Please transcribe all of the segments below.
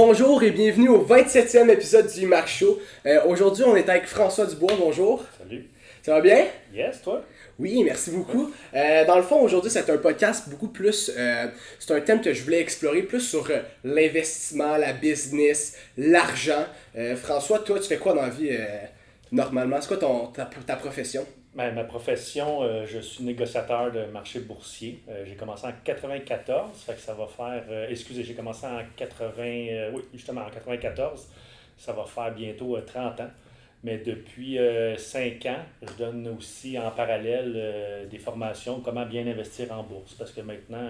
Bonjour et bienvenue au 27e épisode du Marc Show. Aujourd'hui, on est avec François Dubois. Bonjour. Salut. Ça va bien? Yes, toi? Oui, merci beaucoup. Dans le fond, aujourd'hui, c'est un podcast beaucoup plus... c'est un thème que je voulais explorer plus sur l'investissement, la business, l'argent. François, toi, tu fais quoi dans la vie normalement? C'est quoi ta profession? Ben, ma profession, je suis négociateur de marché boursier. J'ai commencé en 94, fait que ça va faire... j'ai commencé en 80... oui, justement, en 94. Ça va faire bientôt 30 ans. Mais depuis 5 ans, je donne aussi en parallèle des formations, comment bien investir en bourse. Parce que maintenant,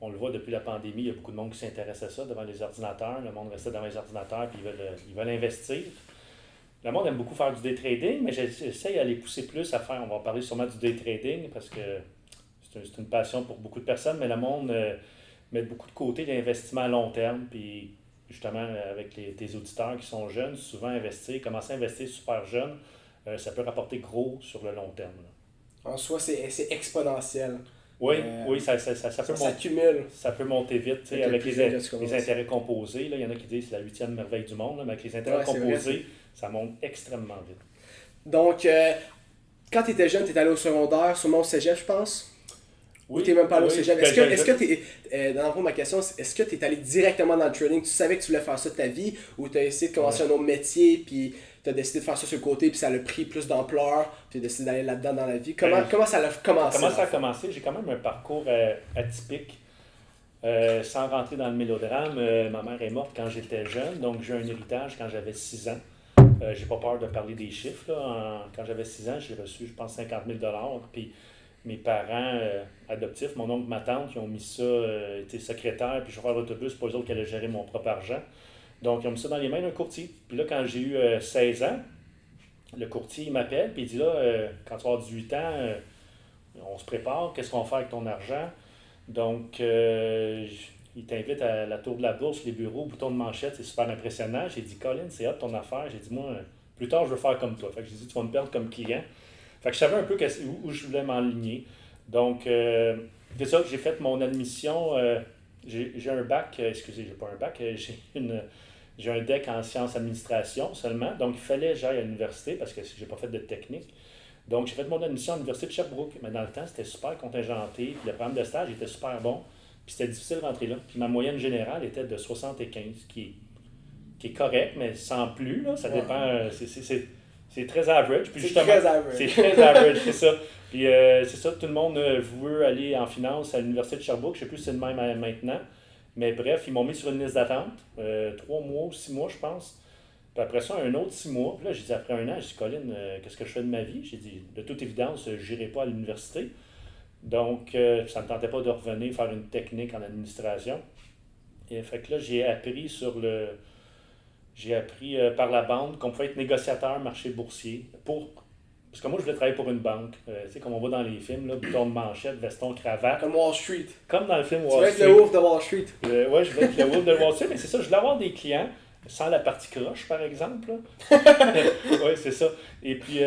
on le voit depuis la pandémie, il y a beaucoup de monde qui s'intéresse à ça devant les ordinateurs. Le monde reste devant les ordinateurs et ils veulent investir. Le monde aime beaucoup faire du day trading, mais j'essaie à les pousser plus à faire. On va parler sûrement du day trading parce que c'est une passion pour beaucoup de personnes, mais le monde met beaucoup de côté l'investissement à long terme. Puis justement, avec tes auditeurs qui sont jeunes, souvent commencer à investir super jeune, ça peut rapporter gros sur le long terme. En soi, c'est exponentiel. Oui, oui, ça s'accumule. Ça peut monter vite avec les intérêts composés. Là, il y en a qui disent que c'est la 8e merveille du monde, là, mais avec les intérêts composés, ça monte extrêmement vite. Donc, quand tu étais jeune, tu étais allé au secondaire, sûrement au cégep, je pense? Oui. Ou tu n'es même pas allé au cégep? Est-ce que tu es, dans le fond, ma question, c'est est-ce que tu es allé directement dans le trading? Tu savais que tu voulais faire ça de ta vie ou tu as essayé de commencer un autre métier, puis tu as décidé de faire ça sur le côté, puis ça a pris plus d'ampleur, puis tu as décidé d'aller là-dedans dans la vie? Comment ça a commencé? Comment ça a commencé? J'ai quand même un parcours atypique. Sans rentrer dans le mélodrame, ma mère est morte quand j'étais jeune, donc j'ai un héritage quand j'avais 6 ans. J'ai pas peur de parler des chiffres. Là. Quand j'avais 6 ans, j'ai reçu, je pense, 50 000 $. Puis mes parents adoptifs, mon oncle, ma tante, qui ont mis ça, étaient secrétaires, puis chauffeur d'autobus, pour eux autres qui allaient gérer mon propre argent. Donc, ils ont mis ça dans les mains d'un courtier. Puis là, quand j'ai eu 16 ans, le courtier, il m'appelle, puis il dit là, quand tu vas avoir 18 ans, on se prépare, qu'est-ce qu'on fait avec ton argent? Donc, il t'invite à la tour de la bourse, les bureaux, bouton de manchette, c'est super impressionnant. J'ai dit, Colin, c'est hot ton affaire. J'ai dit, moi, plus tard, je veux faire comme toi. Fait que j'ai dit, tu vas me perdre comme client. Fait que je savais un peu où je voulais m'enligner. Donc, c'est ça, j'ai fait mon admission. J'ai un bac, j'ai pas un bac, j'ai un DEC en sciences administration seulement. Donc, il fallait que j'aille à l'université parce que j'ai pas fait de technique. Donc, j'ai fait mon admission à l'université de Sherbrooke. Mais dans le temps, c'était super contingenté. Puis le programme de stage était super bon. Puis c'était difficile de rentrer là. Puis ma moyenne générale était de 75, qui est correct, mais sans plus. Là, ça dépend. C'est très average. Puis c'est très average. C'est très average, c'est ça. Puis c'est ça, tout le monde veut aller en finance à l'université de Sherbrooke. Je ne sais plus si c'est le même maintenant. Mais bref, ils m'ont mis sur une liste d'attente. 3 mois ou 6 mois, je pense. Puis après ça, un autre 6 mois. Puis là, j'ai dit, après un an, j'ai dit, Colin, qu'est-ce que je fais de ma vie? J'ai dit, de toute évidence, je n'irai pas à l'université. Donc, ça ne me tentait pas de revenir faire une technique en administration. Et fait que là, j'ai appris par la bande qu'on pouvait être négociateur marché boursier. Parce que moi, je voulais travailler pour une banque. Tu sais, comme on voit dans les films, là, bouton de manchette, veston, cravate. Comme Wall Street. Comme dans le film Wall Street. Tu veux être le Wolf de Wall Street. Oui, je voulais être le Wolf de Wall Street, mais c'est ça, je voulais avoir des clients. Sans la partie croche, par exemple. Oui, c'est ça. Et puis,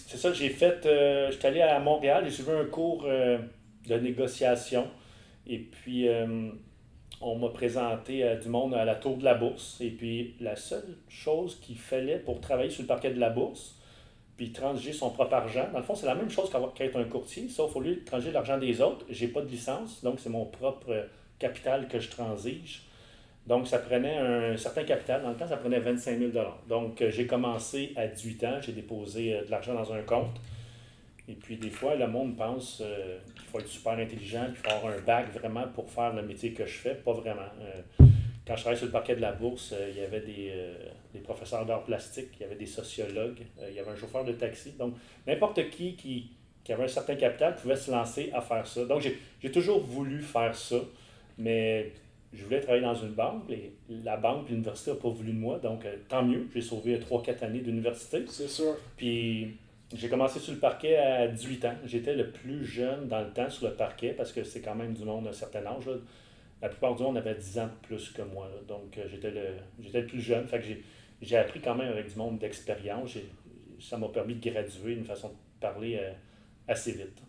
c'est ça, j'étais allé à Montréal, j'ai suivi un cours de négociation. Et puis, on m'a présenté du monde à la tour de la bourse. Et puis, la seule chose qu'il fallait pour travailler sur le parquet de la bourse, puis transiger son propre argent, dans le fond, c'est la même chose qu'être un courtier, sauf au lieu de transiger l'argent des autres, j'ai pas de licence, donc c'est mon propre capital que je transige. Donc, ça prenait un certain capital. Dans le temps, ça prenait 25 000 $. Donc, j'ai commencé à 18 ans. J'ai déposé de l'argent dans un compte. Et puis, des fois, le monde pense qu'il faut être super intelligent, qu'il faut avoir un bac vraiment pour faire le métier que je fais. Pas vraiment. Quand je travaillais sur le parquet de la bourse, il y avait des professeurs d'art plastique, il y avait des sociologues, il y avait un chauffeur de taxi. Donc, n'importe qui avait un certain capital pouvait se lancer à faire ça. Donc, j'ai toujours voulu faire ça, mais je voulais travailler dans une banque. La banque et l'université n'ont pas voulu de moi, donc tant mieux. J'ai sauvé 3-4 années d'université. C'est sûr. Puis j'ai commencé sur le parquet à 18 ans. J'étais le plus jeune dans le temps sur le parquet parce que c'est quand même du monde d'un certain âge. Là. La plupart du monde avait 10 ans de plus que moi. Là. Donc j'étais le plus jeune. Fait que j'ai appris quand même avec du monde d'expérience. Ça m'a permis de graduer d'une façon de parler assez vite.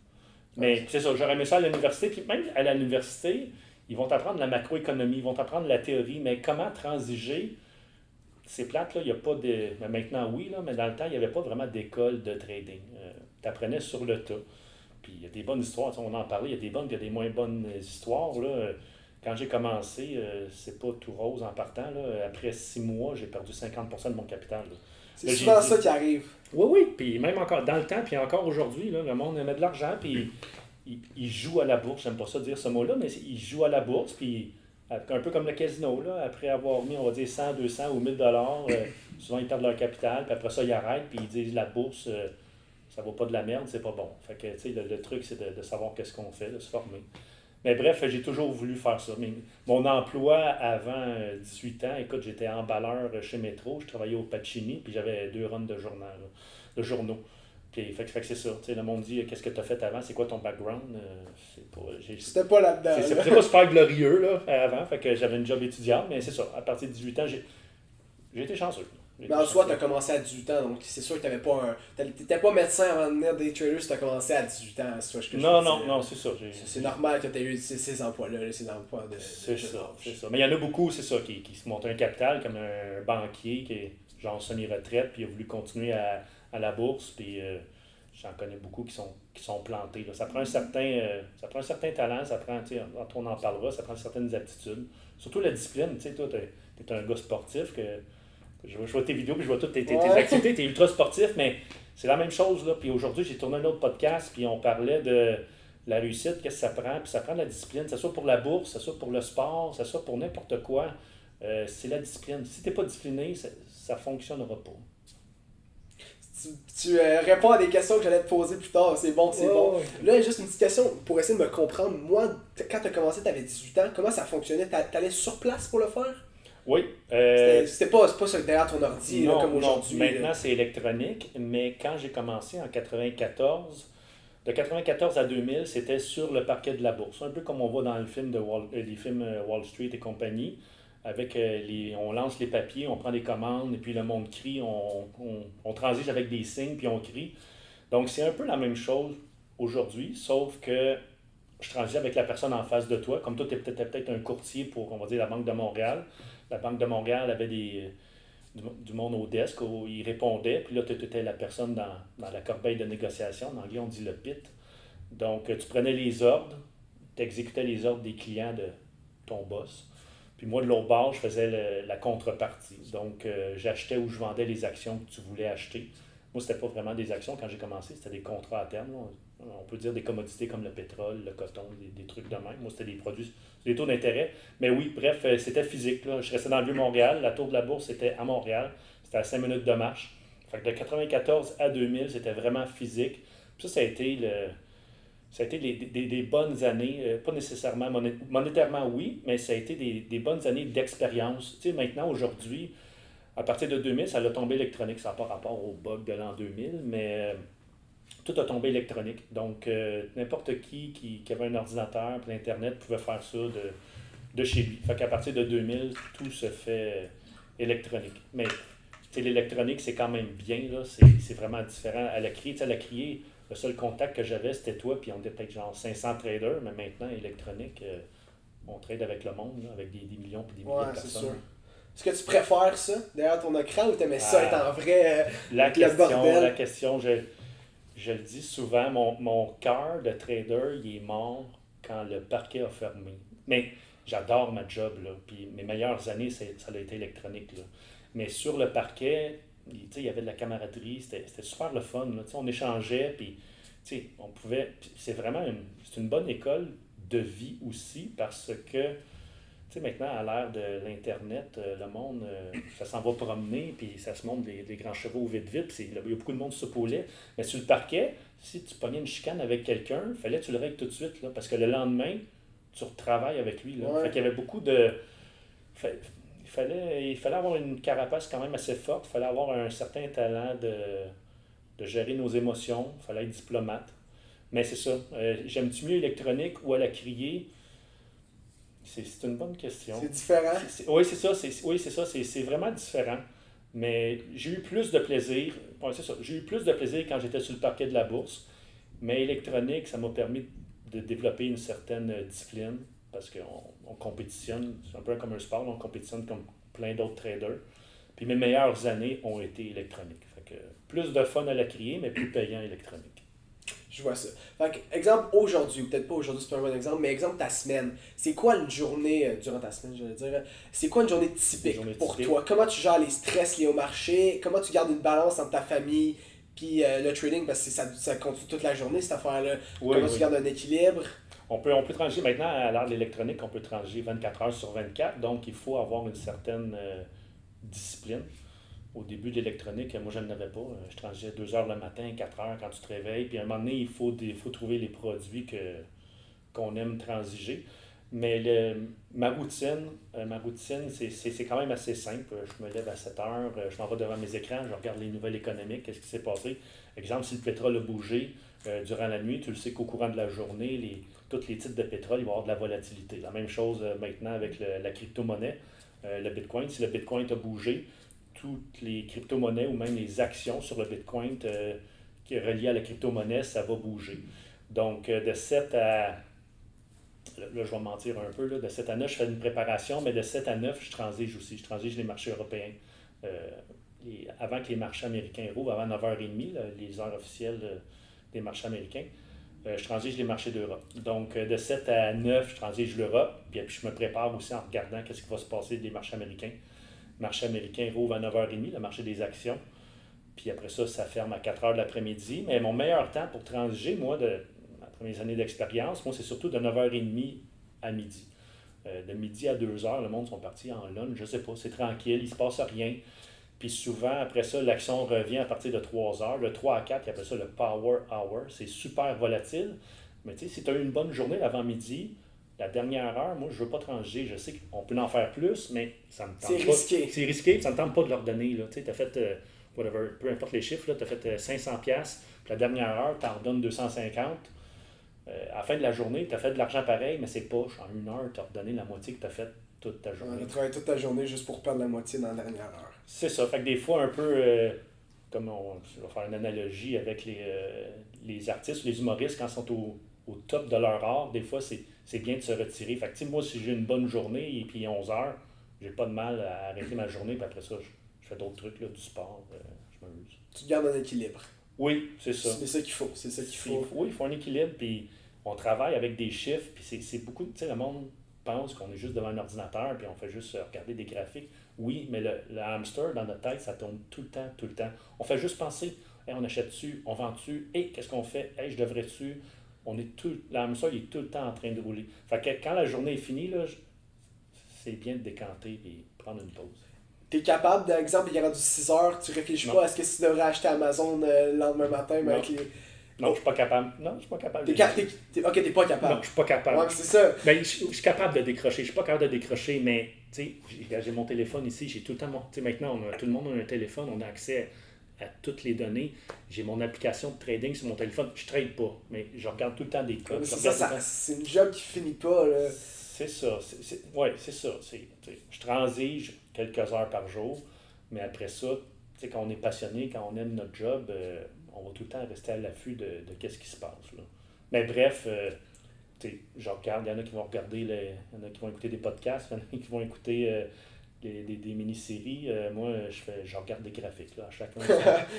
Mais c'est ça, j'aurais aimé ça à l'université. Puis même à l'université, ils vont t'apprendre la macroéconomie, ils vont t'apprendre la théorie, mais comment transiger, c'est plate, là, il n'y a pas de... Mais maintenant, oui, là, mais dans le temps, il n'y avait pas vraiment d'école de trading. Tu apprenais sur le tas. Puis il y a des bonnes histoires, on en parlait, il y a des bonnes et il y a des moins bonnes histoires. Là. Quand j'ai commencé, c'est pas tout rose en partant. Là. Après 6 mois, j'ai perdu 50% de mon capital. Là. C'est Là, souvent dit, ça qui arrive. oui, oui, puis même encore dans le temps, puis encore aujourd'hui, là, le monde met de l'argent, puis il joue à la bourse. J'aime pas ça dire ce mot-là, mais il joue à la bourse, puis un peu comme le casino, là, après avoir mis, on va dire, 100, 200 ou 1000 dollars, souvent ils perdent leur capital, puis après ça, ils arrêtent, puis ils disent la bourse, ça vaut pas de la merde, c'est pas bon. Fait que, tu sais, le truc, c'est de savoir qu'est-ce qu'on fait, de se former. Mais bref, j'ai toujours voulu faire ça. Mais mon emploi avant 18 ans, écoute, j'étais emballeur chez Métro, je travaillais au Pacini, puis j'avais 2 runs de journaux. Puis, fait que c'est ça. Tu sais, le monde dit, qu'est-ce que tu as fait avant, c'est quoi ton background? C'était pas là-dedans. C'est pas super glorieux là, avant, fait que j'avais une job étudiante, mais c'est ça. À partir de 18 ans, j'ai été chanceux. Mais en soi, tu as commencé à 18 ans, donc c'est sûr que t'étais pas médecin avant de devenir day trader si tu as commencé à 18 ans. C'est ce que non, c'est ça. C'est normal que tu aies eu ces emplois-là, ces emplois de. C'est ça. Mais il y en a beaucoup, c'est ça, qui se montent un capital, comme un banquier qui est genre semi-retraite, puis il a voulu continuer à la bourse, puis j'en connais beaucoup qui sont plantés. Là. Ça prend un certain talent, ça prend, on en parlera, ça prend certaines aptitudes. Surtout la discipline, tu sais, toi, t'es un gars sportif que. Je vois tes vidéos, puis je vois toutes tes activités, tu es ultra sportif, mais c'est la même chose. Là. Puis aujourd'hui, j'ai tourné un autre podcast, puis on parlait de la réussite, qu'est-ce que ça prend, puis ça prend de la discipline, que ce soit pour la bourse, que ce soit pour le sport, que ce soit pour n'importe quoi. C'est la discipline. Si tu n'es pas discipliné, ça ne fonctionnera pas. Tu réponds à des questions que j'allais te poser plus tard, c'est bon. Là, juste une petite question pour essayer de me comprendre. Moi, quand tu as commencé, tu avais 18 ans, comment ça fonctionnait? Tu allais sur place pour le faire? Oui. C'était pas ça derrière ton ordi non, là, comme aujourd'hui. Maintenant, c'est électronique, mais quand j'ai commencé en 94, de 94 à 2000, c'était sur le parquet de la bourse. Un peu comme on voit dans le film les films Wall Street et compagnie, avec on lance les papiers, on prend des commandes, et puis le monde crie, on transige avec des signes, puis on crie. Donc, c'est un peu la même chose aujourd'hui, sauf que je transige avec la personne en face de toi. Comme toi, tu étais peut-être un courtier pour, on va dire, la Banque de Montréal. La Banque de Montréal avait du monde au desk où ils répondaient. Puis là, tu étais la personne dans la corbeille de négociation. En anglais, on dit le pit. Donc, tu prenais les ordres, tu exécutais les ordres des clients de ton boss. Puis moi, de l'autre bord, je faisais la contrepartie. Donc, j'achetais ou je vendais les actions que tu voulais acheter. Moi, c'était pas vraiment des actions quand j'ai commencé, c'était des contrats à terme. Là. On peut dire des commodités comme le pétrole, le coton, des trucs de même. Moi, c'était des produits, des taux d'intérêt. Mais oui, bref, c'était physique. Là. Je restais dans le Vieux-Montréal. La tour de la bourse, c'était à Montréal. C'était à 5 minutes de marche. Fait que de 94 à 2000, c'était vraiment physique. Puis ça a été des bonnes années, pas nécessairement monétairement, oui, mais ça a été des bonnes années d'expérience. Tu sais, maintenant, aujourd'hui, à partir de 2000, ça a tombé électronique. Ça n'a pas rapport au bug de l'an 2000, mais tout a tombé électronique. Donc, n'importe qui avait un ordinateur et l'Internet pouvait faire ça de chez lui. Fait qu'à partir de 2000, tout se fait électronique. Mais l'électronique, c'est quand même bien. Là. C'est vraiment différent. À la criée, le seul contact que j'avais, c'était toi, puis on était peut-être genre 500 traders, mais maintenant, électronique, on trade avec le monde, là, avec des millions et des milliers de personnes. Sûr. Est-ce que tu préfères ça derrière ton écran ou t'aimais ça être en vrai la question, je le dis souvent, mon cœur de trader, il est mort quand le parquet a fermé. Mais j'adore ma job, là, puis mes meilleures années, ça a été électronique. Là. Mais sur le parquet, il y avait de la camaraderie, c'était super le fun. Là, on échangeait, puis on pouvait... C'est vraiment c'est une bonne école de vie aussi, parce que maintenant, à l'ère de l'Internet, le monde, ça s'en va promener, puis ça se monte des grands chevaux vite, puis il y a beaucoup de monde sur le lait. Mais sur le parquet, si tu pognais une chicane avec quelqu'un, il fallait que tu le règles tout de suite, là, parce que le lendemain, tu retravailles avec lui. Là. Ouais. Fait qu'il y avait beaucoup de... Il fallait avoir une carapace quand même assez forte, il fallait avoir un certain talent de gérer nos émotions, il fallait être diplomate. Mais c'est ça. J'aime-tu mieux électronique ou à la criée? C'est une bonne question. C'est différent? Oui, c'est ça. C'est vraiment différent. Mais j'ai eu plus de plaisir. Ouais, c'est ça. J'ai eu plus de plaisir quand j'étais sur le parquet de la bourse. Mais électronique, ça m'a permis de développer une certaine discipline. parce qu'on compétitionne, c'est un peu comme un sport, on compétitionne comme plein d'autres traders. Puis mes meilleures années ont été électroniques. Fait que plus de fun à la crier, mais plus payant électronique. Je vois ça. Fait que, exemple aujourd'hui, peut-être pas aujourd'hui, c'est pas un bon exemple, mais exemple ta semaine. C'est quoi une journée, durant ta semaine, je veux dire, c'est quoi une journée typique pour toi? Comment tu gères les stress liés au marché? Comment tu gardes une balance entre ta famille puis le trading? Parce que ça continue toute la journée, cette affaire-là. Comment tu gardes un équilibre? On peut transiger maintenant à l'ère de l'électronique, on peut transiger 24 heures sur 24, donc il faut avoir une certaine discipline. Au début de l'électronique, moi je n'en avais pas. Je transigeais 2 heures le matin, 4 heures quand tu te réveilles. Puis à un moment donné, il faut trouver les produits qu'on aime transiger. Mais ma routine c'est quand même assez simple. Je me lève à 7 heures, je m'en vais devant mes écrans, je regarde les nouvelles économiques, qu'est-ce qui s'est passé. Exemple, si le pétrole a bougé durant la nuit, tu le sais qu'au courant de la journée, tous les titres de pétrole, il va y avoir de la volatilité. La même chose maintenant avec la crypto-monnaie, le Bitcoin. Si le Bitcoin a bougé, toutes les crypto-monnaies ou même les actions sur le Bitcoin qui est relié à la crypto-monnaie, ça va bouger. Donc, de 7 à... Là, je vais mentir un peu. Là, de 7 à 9, je fais une préparation, mais de 7 à 9, je transige aussi. Je transige les marchés européens. Avant que les marchés américains rouvrent, avant 9h30, là, les heures officielles des marchés américains, je transige les marchés d'Europe. Donc, de 7 à 9, je transige l'Europe, puis je me prépare aussi en regardant qu'est-ce qui va se passer des marchés américains. Le marché américain rouvre à 9h30, le marché des actions. Puis après ça, ça ferme à 4h de l'après-midi. Mais mon meilleur temps pour transiger, moi, après mes années d'expérience, moi, c'est surtout de 9h30 à midi. De midi à 2h, le monde sont partis en lunch, je sais pas, c'est tranquille, il ne se passe rien. Puis souvent, après ça, l'action revient à partir de 3h. De 3 à 4, ils appellent ça le Power Hour. C'est super volatile. Mais tu sais, si tu as eu une bonne journée l'avant-midi, la dernière heure, moi, je ne veux pas transiger. Je sais qu'on peut en faire plus, mais ça me tente C'est pas. risqué. C'est risqué, puis ça ne me tente pas de leur donner. Tu as fait, whatever, peu importe les chiffres, tu as fait 500$, puis la dernière heure, tu en redonnes 250$. À la fin de la journée, tu as fait de l'argent pareil, mais c'est poche. En une heure, tu as redonné la moitié que tu as fait toute ta journée. Tu as travaillé toute ta journée juste pour perdre la moitié dans la dernière heure. C'est ça. Fait que des fois, un peu, comme je vais faire une analogie avec les artistes, les humoristes, quand ils sont au top de leur art, des fois, c'est bien de se retirer. Fait que, moi, si j'ai une bonne journée et puis 11 heures, j'ai pas de mal à arrêter ma journée, puis après ça, je fais d'autres trucs, là, du sport, je m'amuse. Tu gardes un équilibre. Oui, c'est ça. C'est ça qu'il faut. C'est ça qu'il faut. Oui, il faut un équilibre, puis on travaille avec des chiffres, puis c'est beaucoup, tu sais, le monde pense qu'on est juste devant un ordinateur, puis on fait juste regarder des graphiques. Oui, mais le hamster, dans notre tête, ça tourne tout le temps, tout le temps. On fait juste penser, hey, on achète-tu, on vend-tu, hey, qu'est-ce qu'on fait, hey, je devrais-tu. Le hamster, il est tout le temps en train de rouler. Fait que quand la journée est finie, là, c'est bien de décanter et prendre une pause. T'es capable, par exemple, il est rendu 6 heures, tu réfléchis pas à ce que tu devrais acheter Amazon le lendemain matin, mais avec les... Non, je suis pas capable. Non, je suis pas capable. Ok, t'es pas capable. Non, je suis pas capable. Ouais, c'est ça. Ben, je suis capable de décrocher. Je suis pas capable de décrocher, mais tu sais, j'ai mon téléphone ici, j'ai tout le temps maintenant, tout le monde a un téléphone, on a accès à toutes les données. J'ai mon application de trading sur mon téléphone. Je trade pas, mais je regarde tout le temps des codes. C'est une job qui finit pas, là. C'est ça. Oui, c'est ça. Je transige quelques heures par jour, mais après ça, quand on est passionné, quand on aime notre job, on va tout le temps rester à l'affût de qu'est-ce qui se passe. Là. Mais bref, je regarde, il y en a qui vont regarder, il y en a qui vont écouter des podcasts, il y en a qui vont écouter des mini-séries. Moi, je regarde des graphiques. Là,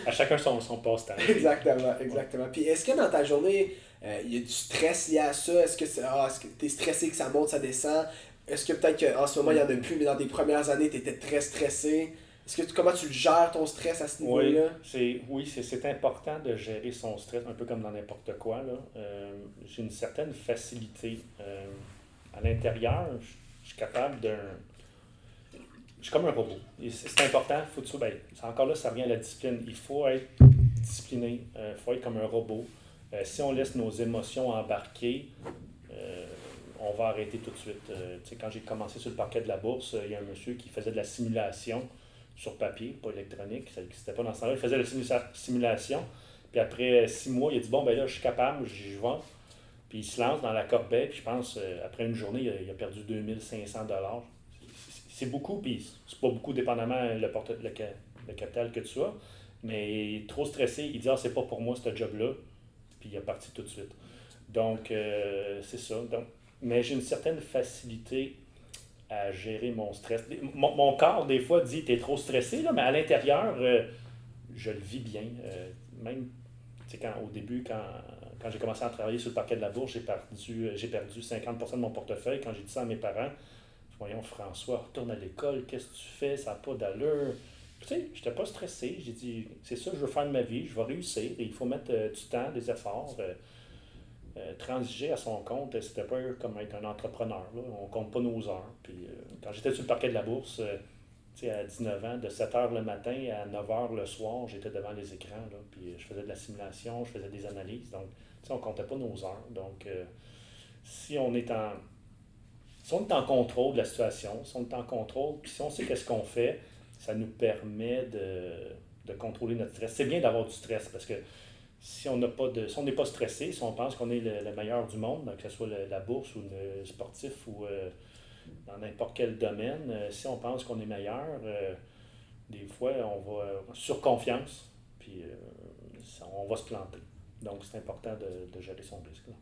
à chacun son passe-temps. Exactement. Puis est-ce que dans ta journée, il y a du stress lié à ça? Est-ce que tu es stressé, que ça monte, ça descend? Est-ce que peut-être qu'en ce moment, il n'y en a plus, mais dans tes premières années, tu étais très stressé? Comment tu gères ton stress à ce niveau-là? C'est important de gérer son stress, un peu comme dans n'importe quoi. Là. J'ai une certaine facilité. À l'intérieur, je suis capable je suis comme un robot. C'est important, encore là, ça revient à la discipline. Il faut être discipliné, il faut être comme un robot. Si on laisse nos émotions embarquer, on va arrêter tout de suite. Quand j'ai commencé sur le parquet de la bourse, il y a un monsieur qui faisait de la simulation sur papier, pas électronique, ça n'existait pas dans ce temps-là. Il faisait de la simulation, puis après 6 mois, il a dit « Bon, ben là, je suis capable, j'y vais. » Puis il se lance dans la corbeille, puis je pense, après une journée, il a perdu 2500$. C'est beaucoup, puis c'est pas beaucoup dépendamment le capital que tu as, mais il est trop stressé, il dit « Ah, c'est pas pour moi ce job-là », puis il est parti tout de suite. Donc, c'est ça. Donc, mais j'ai une certaine facilité à gérer mon stress. Mon corps, des fois, dit t'es trop stressé, là, mais à l'intérieur, je le vis bien. Même au début, quand j'ai commencé à travailler sur le parquet de la bourse, j'ai perdu 50% de mon portefeuille. Quand j'ai dit ça à mes parents, voyons, François, retourne à l'école, qu'est-ce que tu fais, ça n'a pas d'allure. Tu sais, je n'étais pas stressé. J'ai dit, c'est ça que je veux faire de ma vie, je vais réussir. Et il faut mettre du temps, des efforts. Transiger à son compte, c'était pas comme être un entrepreneur. Là. On ne compte pas nos heures. Puis, quand j'étais sur le parquet de la bourse, à 19 ans, de 7 heures le matin à 9 heures le soir, j'étais devant les écrans. Là, puis je faisais de la simulation, je faisais des analyses. Donc, on ne comptait pas nos heures. Donc, si on est en contrôle de la situation, si on est en contrôle, puis si on sait qu'est-ce qu'on fait, ça nous permet de contrôler notre stress. C'est bien d'avoir du stress parce que si on n'est pas stressé, si on pense qu'on est le meilleur du monde, que ce soit la bourse ou le sportif ou dans n'importe quel domaine, si on pense qu'on est meilleur, des fois on va sur confiance, puis on va se planter. Donc c'est important de gérer son risque. Là.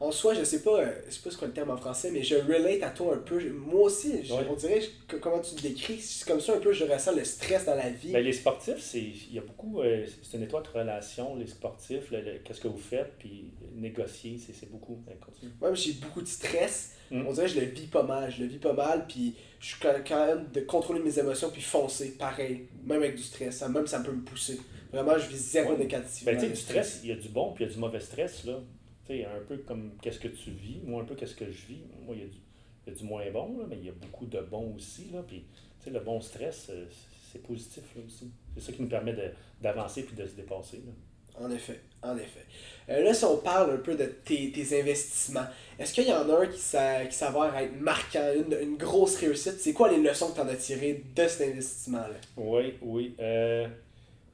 En soi, je sais pas c'est quoi le terme en français, mais je relate à toi un peu. Moi aussi, on dirait, comment tu te décris, c'est comme ça un peu, je ressens le stress dans la vie. Ben, les sportifs, il y a beaucoup, c'est une étroite relation, les sportifs, qu'est-ce que vous faites, puis négocier, c'est beaucoup. Continue. Moi, j'ai beaucoup de stress. On dirait que je le vis pas mal, puis je suis quand même de contrôler mes émotions, puis foncer, pareil, même avec du stress, ça peut me pousser. Vraiment, je vis zéro négatif. Ben, tu sais, du stress, il y a du bon, puis il y a du mauvais stress, là. Tu sais, un peu comme qu'est-ce que tu vis, moi un peu qu'est-ce que je vis. Moi, il y a du moins bon, là, mais il y a beaucoup de bon aussi. Là, puis, tu sais, le bon stress, c'est positif là, aussi. C'est ça qui nous permet d'avancer puis de se dépasser. Là. En effet. Là, si on parle un peu de tes investissements, est-ce qu'il y en a un qui s'avère être marquant, une grosse réussite? C'est quoi les leçons que tu en as tirées de cet investissement-là? Oui.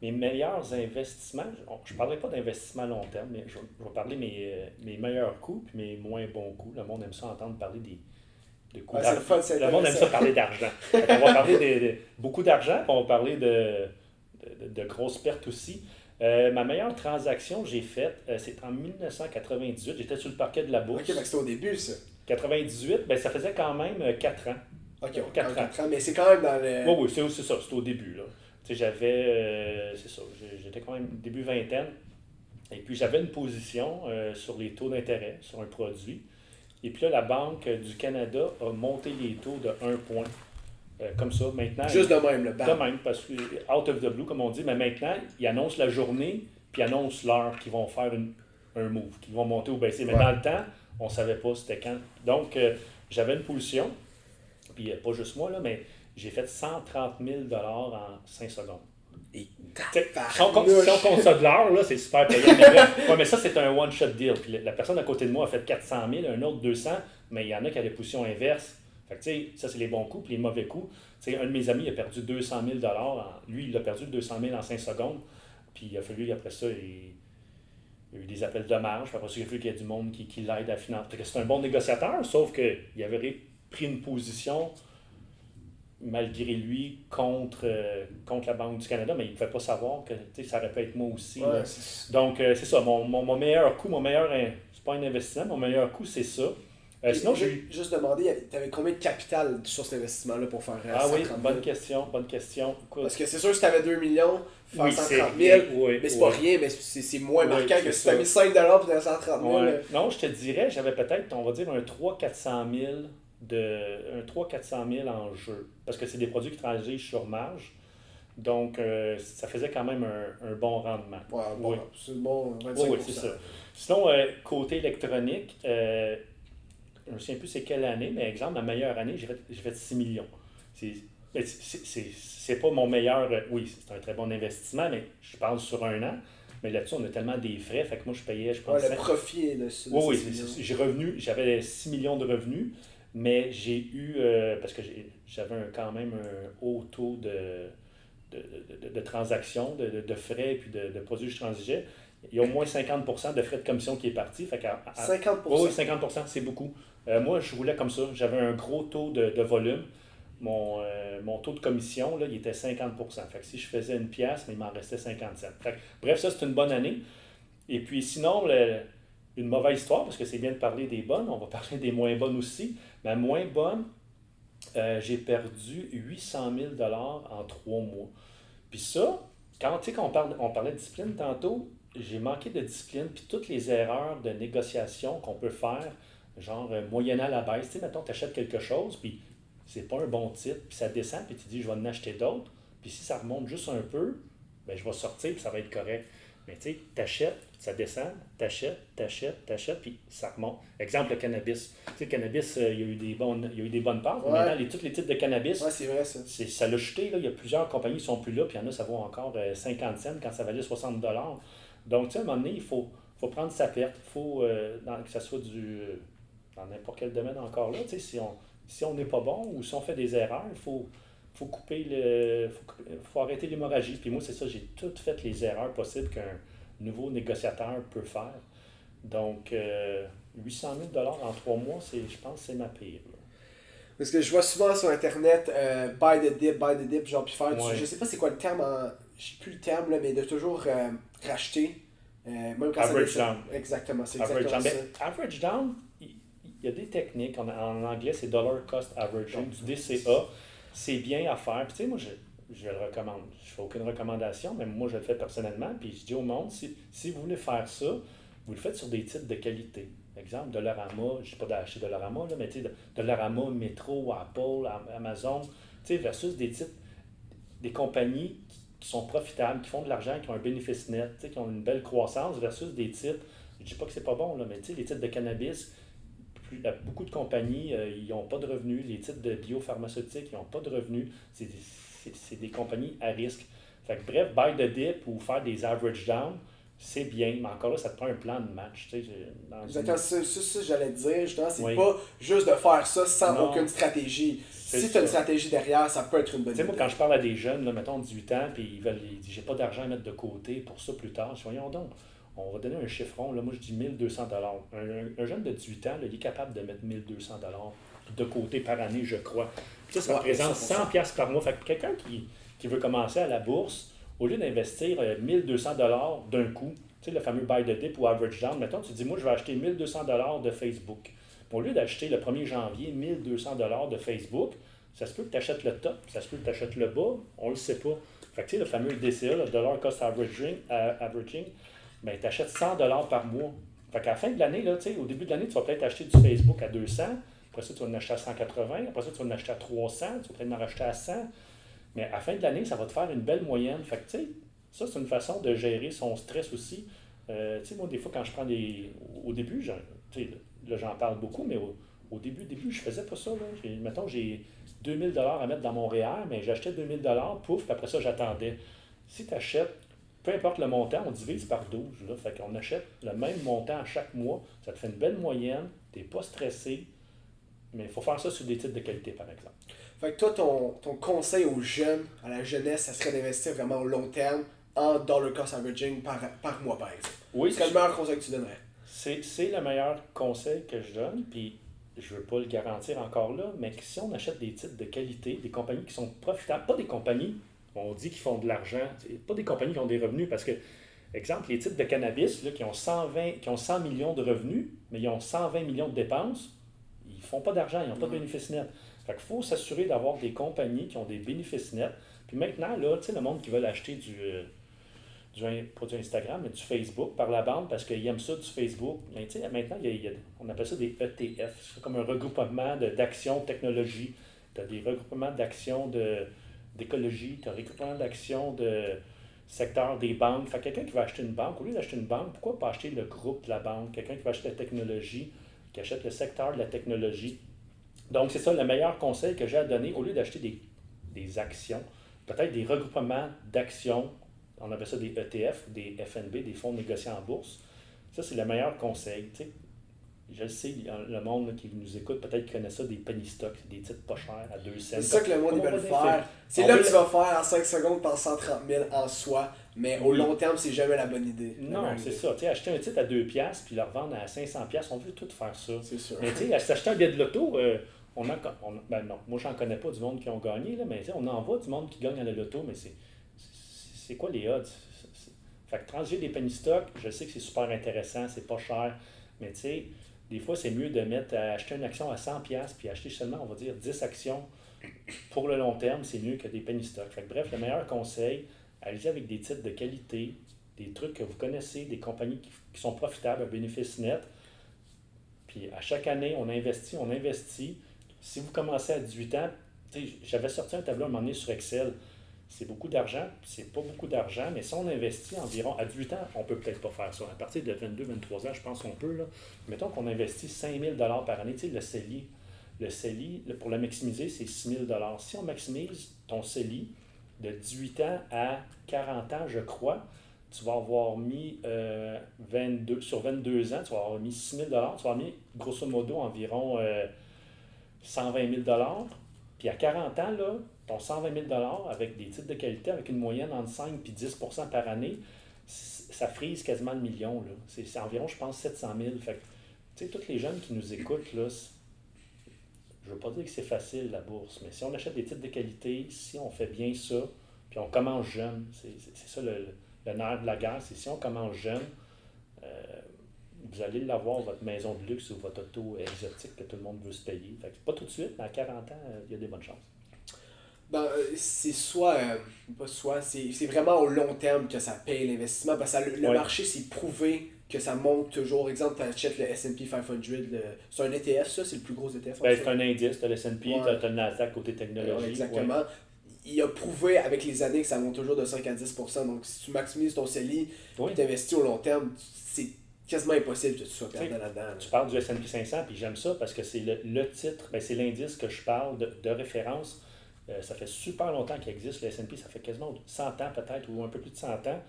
Mes meilleurs investissements, je ne parlerai pas d'investissement à long terme, mais je vais parler mes meilleurs coups et mes moins bons coups. Le monde aime ça entendre parler de coups d'argent. Le monde aime ça parler d'argent. On va parler de beaucoup d'argent, puis on va parler de grosses pertes aussi. Ma meilleure transaction que j'ai faite, c'est en 1998. J'étais sur le parquet de la bourse. Ok, c'était au début, ça. 98, ça faisait quand même 4 ans. Ok, 4 ans, mais c'est quand même dans le... Oui, c'est ça, c'est au début, là. Tu sais, j'étais quand même début vingtaine, et puis j'avais une position sur les taux d'intérêt, sur un produit. Et puis là, la Banque du Canada a monté les taux de 1 point. Comme ça, maintenant... Juste de même, le De même, parce que out of the blue, comme on dit, mais maintenant, ils annoncent la journée, puis ils annoncent l'heure qu'ils vont faire un move, qu'ils vont monter ou baisser. Mais dans le temps, on ne savait pas c'était quand. Donc, j'avais une position, puis pas juste moi, là, mais... J'ai fait 130 000 $ en 5 secondes. Et si on compte ça de l'heure, là, c'est super payant. Mais ça, c'est un one-shot deal. Puis la personne à côté de moi a fait 400 000, un autre 200, mais il y en a qui a des positions inverses. Fait que, ça, c'est les bons coups, puis les mauvais coups. Un de mes amis a perdu 200 000 $. Lui, il a perdu 200 000 en 5 secondes. Puis il a fallu, après ça, il y a eu des appels de dommages. Puis après ça, il a fallu qu'il y ait du monde qui l'aide à financer. C'est un bon négociateur, sauf qu'il avait pris une position... malgré lui, contre la Banque du Canada, mais il ne pouvait pas savoir que ça aurait pu être moi aussi. Ouais, donc, c'est ça. Mon meilleur coup, c'est pas un investissement, mon meilleur coup, c'est ça. Sinon, j'ai juste demandé, tu avais combien de capital sur cet investissement-là pour faire 130 000? bonne question. Parce que c'est sûr que si tu avais 2 millions, faire 130 000, mais c'est pas rien, mais c'est moins marquant que si tu as mis 5 $ pour faire 130 000. Non, je te dirais, j'avais peut-être, on va dire, un 300 000 en jeu. Parce que c'est des produits qui transigent sur marge. Donc, ça faisait quand même un bon rendement. Ouais, c'est bon, 25%. Oui, c'est ça. Sinon, côté électronique, je ne me souviens plus c'est quelle année, mais exemple, ma meilleure année, j'ai fait 6 millions. C'est pas mon meilleur... oui, c'est un très bon investissement, mais je parle sur un an. Mais là-dessus, on a tellement des frais, fait que moi, je payais, je pense... le profit est Oui, j'avais 6 millions de revenus. Mais j'ai eu, parce que j'avais quand même un haut taux de transactions, de frais et puis de produits que je transigeais, il y a au moins 50% de frais de commission qui est parti. 50%? Oui, 50%, c'est beaucoup. Moi, je roulais comme ça. J'avais un gros taux de volume. Mon taux de commission, là, il était 50%. Fait que si je faisais une pièce, mais il m'en restait 57. Bref, ça, c'est une bonne année. Et puis sinon, une mauvaise histoire, parce que c'est bien de parler des bonnes, on va parler des moins bonnes aussi. Ma moins bonne, j'ai perdu 800 000 en 3 mois. Puis ça, quand on parlait de discipline tantôt, j'ai manqué de discipline, puis toutes les erreurs de négociation qu'on peut faire, genre moyennant la baisse. Tu sais, mettons, tu achètes quelque chose, puis c'est pas un bon titre, puis ça descend, puis tu dis, je vais en acheter d'autres, puis si ça remonte juste un peu, ben, je vais sortir, puis ça va être correct. Mais tu sais, t'achètes, ça descend, t'achètes, puis ça remonte. Exemple, le cannabis. Tu sais, le cannabis, il y a eu des bonnes parts, mais maintenant, tous les types de cannabis, c'est vrai ça. ça l'a chuté. Là. Il y a plusieurs compagnies qui ne sont plus là, puis il y en a, ça vaut encore 50 cents quand ça valait 60 $. Donc, tu sais, à un moment donné, il faut prendre sa perte. Il faut que ça soit dans n'importe quel domaine encore là. Tu sais, si on n'est pas bon ou si on fait des erreurs, il faut couper faut arrêter l'hémorragie. Puis moi, c'est ça, j'ai toutes fait les erreurs possibles qu'un nouveau négociateur peut faire. Donc, 800 000 $ en 3 mois, je pense que c'est ma pire. Là. Parce que je vois souvent sur Internet, buy the dip, genre, puis faire Ouais. je sais pas c'est quoi le terme, je sais plus le terme, là, mais de toujours racheter, même quand Average ça down. Exactement, c'est Average exactement down. ça. Ben, average down, il y a des techniques. En anglais, c'est dollar cost averaging, du DCA. C'est bien à faire. Puis, tu sais, moi, je le recommande. Je ne fais aucune recommandation, mais moi, je le fais personnellement. Puis, je dis au monde, si vous voulez faire ça, vous le faites sur des titres de qualité. Exemple, Dollarama, je ne dis pas d'acheter Dollarama, là, mais tu sais, Dollarama, Metro, Apple, Amazon, tu sais, versus des titres, des compagnies qui sont profitables, qui font de l'argent, qui ont un bénéfice net, qui ont une belle croissance, versus des titres, je ne dis pas que c'est pas bon, là, mais les titres de cannabis, beaucoup de compagnies, ils n'ont pas de revenus. Les titres de biopharmaceutiques, ils n'ont pas de revenus. C'est des compagnies à risque. Fait que, bref, buy the dip ou faire des average down, c'est bien, mais encore là, ça te prend un plan de match. Exactement, ça j'allais te dire, justement, c'est Oui. pas juste de faire ça sans Non. aucune stratégie. C'est Si tu as une ça. stratégie derrière, ça peut être une bonne Tu sais, idée. moi, quand je parle à des jeunes, là, mettons 18 ans, puis ils disent j'ai pas d'argent à mettre de côté pour ça plus tard, je dis voyons donc, on va donner un chiffron, là, moi je dis 1200 $. Un jeune de 18 ans, là, il est capable de mettre 1200 $ de côté par année, je crois. Puis ça représente 100 pièces par mois. Fait que quelqu'un qui veut commencer à la bourse, au lieu d'investir 1200 $ d'un coup, tu sais, le fameux buy the dip ou average down, mettons, tu dis moi je vais acheter 1200 $ de Facebook. Au lieu d'acheter le 1er janvier 1200 $ de Facebook, ça se peut que tu achètes le top, ça se peut que tu achètes le bas, on le sait pas. Fait que tu sais, le fameux DCA, le dollar cost averaging, ben, tu achètes 100 $ par mois. Fait qu'à la fin de l'année, là, au début de l'année, tu vas peut-être acheter du Facebook à 200, après ça, tu vas en acheter à 180, après ça, tu vas en acheter à 300, tu vas peut-être en racheter à 100. Mais à la fin de l'année, ça va te faire une belle moyenne. Fait que, tu sais, ça, c'est une façon de gérer son stress aussi. Tu sais, moi, des fois, quand je prends au début, là, j'en parle beaucoup, mais au début, je faisais pas ça. Là. Mettons, j'ai 2000 $ à mettre dans mon REER, mais j'achetais 2000 $, pouf, puis après ça, j'attendais. Si tu achètes, peu importe le montant, on divise par 12. Là, fait qu'on achète le même montant à chaque mois. Ça te fait une belle moyenne, tu n'es pas stressé, mais il faut faire ça sur des titres de qualité, par exemple. Fait que toi, ton conseil aux jeunes, à la jeunesse, ça serait d'investir vraiment au long terme en dollar cost averaging par mois, par exemple. Oui, C'est le meilleur conseil que tu donnerais. c'est le meilleur conseil que je donne, puis je ne veux pas le garantir encore là, mais si on achète des titres de qualité, des compagnies qui sont profitables, pas des compagnies, on dit qu'ils font de l'argent, pas des compagnies qui ont des revenus, parce que, exemple, les titres de cannabis là, qui ont 100 millions de revenus, mais ils ont 120 millions de dépenses, ils ne font pas d'argent, ils n'ont pas de bénéfice net. Fait qu'il faut s'assurer d'avoir des compagnies qui ont des bénéfices nets. Puis maintenant, là, tu sais, le monde qui veut acheter pas du Instagram, mais du Facebook par la bande parce qu'ils aiment ça du Facebook. Mais tu sais, maintenant, on appelle ça des ETF. C'est comme un regroupement d'actions technologie. Tu as des regroupements d'actions d'écologie, tu as un regroupement d'actions de secteur des banques. Fait que quelqu'un qui va acheter une banque, au lieu d'acheter une banque, pourquoi pas acheter le groupe de la banque? Quelqu'un qui va acheter la technologie, qui achète le secteur de la technologie. Donc, c'est ça le meilleur conseil que j'ai à donner. Au lieu d'acheter des actions, peut-être des regroupements d'actions, on appelle ça des ETF, des FNB, des fonds négociés en bourse. Ça, c'est le meilleur conseil. Tu sais, je le sais, le monde là, qui nous écoute, peut-être qu'il connaît ça, des penny stocks, des titres pas chers à 2 cents. C'est ça que le monde veut faire. C'est On là veut que tu vas faire en 5 secondes par 130 000 en soi, mais au long terme, c'est jamais la bonne idée. Non, c'est ça. Tu sais, acheter un titre à 2$, puis le revendre à 500$, on veut tout faire ça. C'est sûr. Mais tu sais, s'acheter un billet de loto, ben non, moi j'en connais pas du monde qui ont gagné, là, mais on en voit du monde qui gagne à la loto, mais c'est quoi les odds? Fait que transiger des penny stocks, je sais que c'est super intéressant, c'est pas cher, Mais tu sais, des fois, c'est mieux de acheter une action à 100$ puis acheter seulement, on va dire, 10 actions pour le long terme, c'est mieux que des penny stocks. Fait que, bref, le meilleur conseil, allez-y avec des titres de qualité, des trucs que vous connaissez, des compagnies qui sont profitables, à bénéfice net. Puis à chaque année, on investit, on investit. Si vous commencez à 18 ans, j'avais sorti un tableau à un moment donné sur Excel. C'est beaucoup d'argent, c'est pas beaucoup d'argent, mais si on investit environ, à 18 ans, on ne peut peut-être pas faire ça. À partir de 22, 23 ans, je pense qu'on peut. Là. Mettons qu'on investit 5 000 par année. Tu sais, le CELI, pour le maximiser, c'est 6 000 Si on maximise ton CELI de 18 ans à 40 ans, je crois, tu vas avoir mis sur 22 ans, tu vas avoir mis 6 000 tu vas avoir mis grosso modo environ 120 000 Puis à 40 ans, là, ton 120 000 avec des titres de qualité, avec une moyenne entre 5 et 10 par année, ça frise quasiment le million. Là. C'est environ, je pense, 700 000. Fait que, tu sais, tous les jeunes qui nous écoutent, là, je ne veux pas dire que c'est facile la bourse, mais si on achète des titres de qualité, si on fait bien ça, puis on commence jeune, c'est ça le nerf de la guerre, c'est si on commence jeune, vous allez l'avoir, votre maison de luxe ou votre auto exotique que tout le monde veut se payer. Fait que pas tout de suite, mais à 40 ans, il y a des bonnes chances. Ben, c'est c'est vraiment au long terme que ça paye l'investissement, parce que le marché s'est prouvé que ça monte toujours. Exemple, tu achètes le S&P 500, c'est un ETF, ça, c'est le plus gros ETF. Ben, c'est un indice, tu as le S&P, tu as le Nasdaq côté technologie. Exactement. Ouais. Il a prouvé avec les années que ça monte toujours de 5 à 10%. Donc, si tu maximises ton CELI et tu investis au long terme, c'est quasiment impossible que tu sois perdant là-dedans. Là. Tu parles du S&P 500, puis j'aime ça parce que c'est le titre, ben, c'est l'indice que je parle de référence. Ça fait super longtemps qu'il existe, le S&P, ça fait quasiment 100 ans peut-être, ou un peu plus de 100 ans.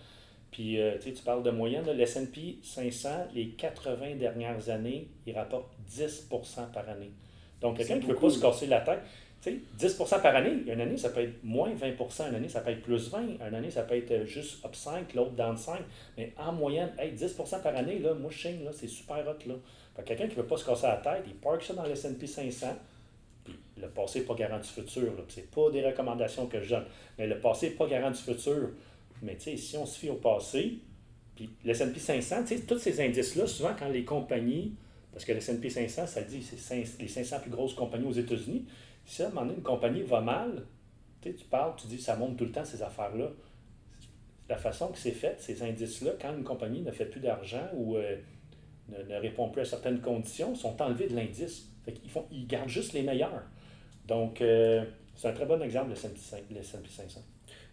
Puis tu parles de moyenne, là, le S&P 500, les 80 dernières années, il rapporte 10% par année. Donc, quelqu'un qui ne veut pas se casser la tête, 10% par année, une année, ça peut être moins 20%, une année, ça peut être plus 20, une année, ça peut être juste up 5, l'autre down 5, mais en moyenne, 10% par année, là, moi, je sais, là, c'est super hot. Là. Fait que quelqu'un qui ne veut pas se casser la tête, il parque ça dans le S&P 500, puis le passé n'est pas garant du futur. Ce n'est pas des recommandations que je donne, mais le passé n'est pas garant du futur. Mais si on se fie au passé, puis le S&P 500, tous ces indices-là, souvent quand les compagnies, parce que le S&P 500, ça dit c'est les 500 plus grosses compagnies aux États-Unis, si à un moment donné, une compagnie va mal, tu parles, tu dis ça monte tout le temps ces affaires-là. La façon que c'est fait, ces indices-là, quand une compagnie ne fait plus d'argent ou ne répond plus à certaines conditions, sont enlevés de l'indice. Fait qu'ils ils gardent juste les meilleurs. Donc, c'est un très bon exemple, le S&P 500.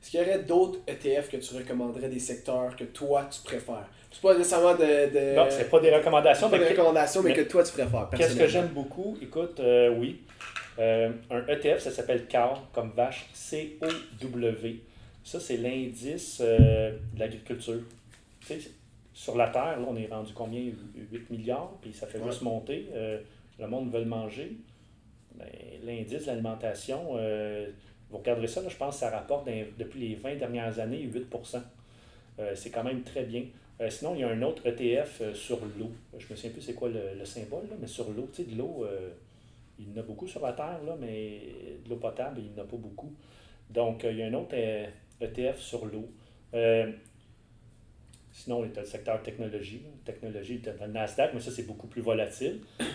Est-ce qu'il y aurait d'autres ETF que tu recommanderais, des secteurs que toi, tu préfères? C'est pas nécessairement de... Non, c'est pas des recommandations. Mais que toi, tu préfères, qu'est-ce que j'aime beaucoup? Écoute, oui. Un ETF, ça s'appelle COW, comme vache, C-O-W. Ça, c'est l'indice de l'agriculture. Sur la Terre, là, on est rendu combien? 8 milliards, puis ça fait juste monter. Le monde veut le manger. Ben, l'indice de l'alimentation, vous regarderez ça, là, je pense que ça rapporte depuis les 20 dernières années 8%. C'est quand même très bien. Sinon, il y a un autre ETF sur l'eau. Je me souviens plus c'est quoi le symbole, là, mais sur l'eau. Tu sais, de l'eau, il y en a beaucoup sur la Terre, là, mais de l'eau potable, il n'y en a pas beaucoup. Donc, il y a un autre ETF sur l'eau. Sinon, il y a le secteur technologie. Technologie, il y a le Nasdaq, mais ça, c'est beaucoup plus volatile. Ouais,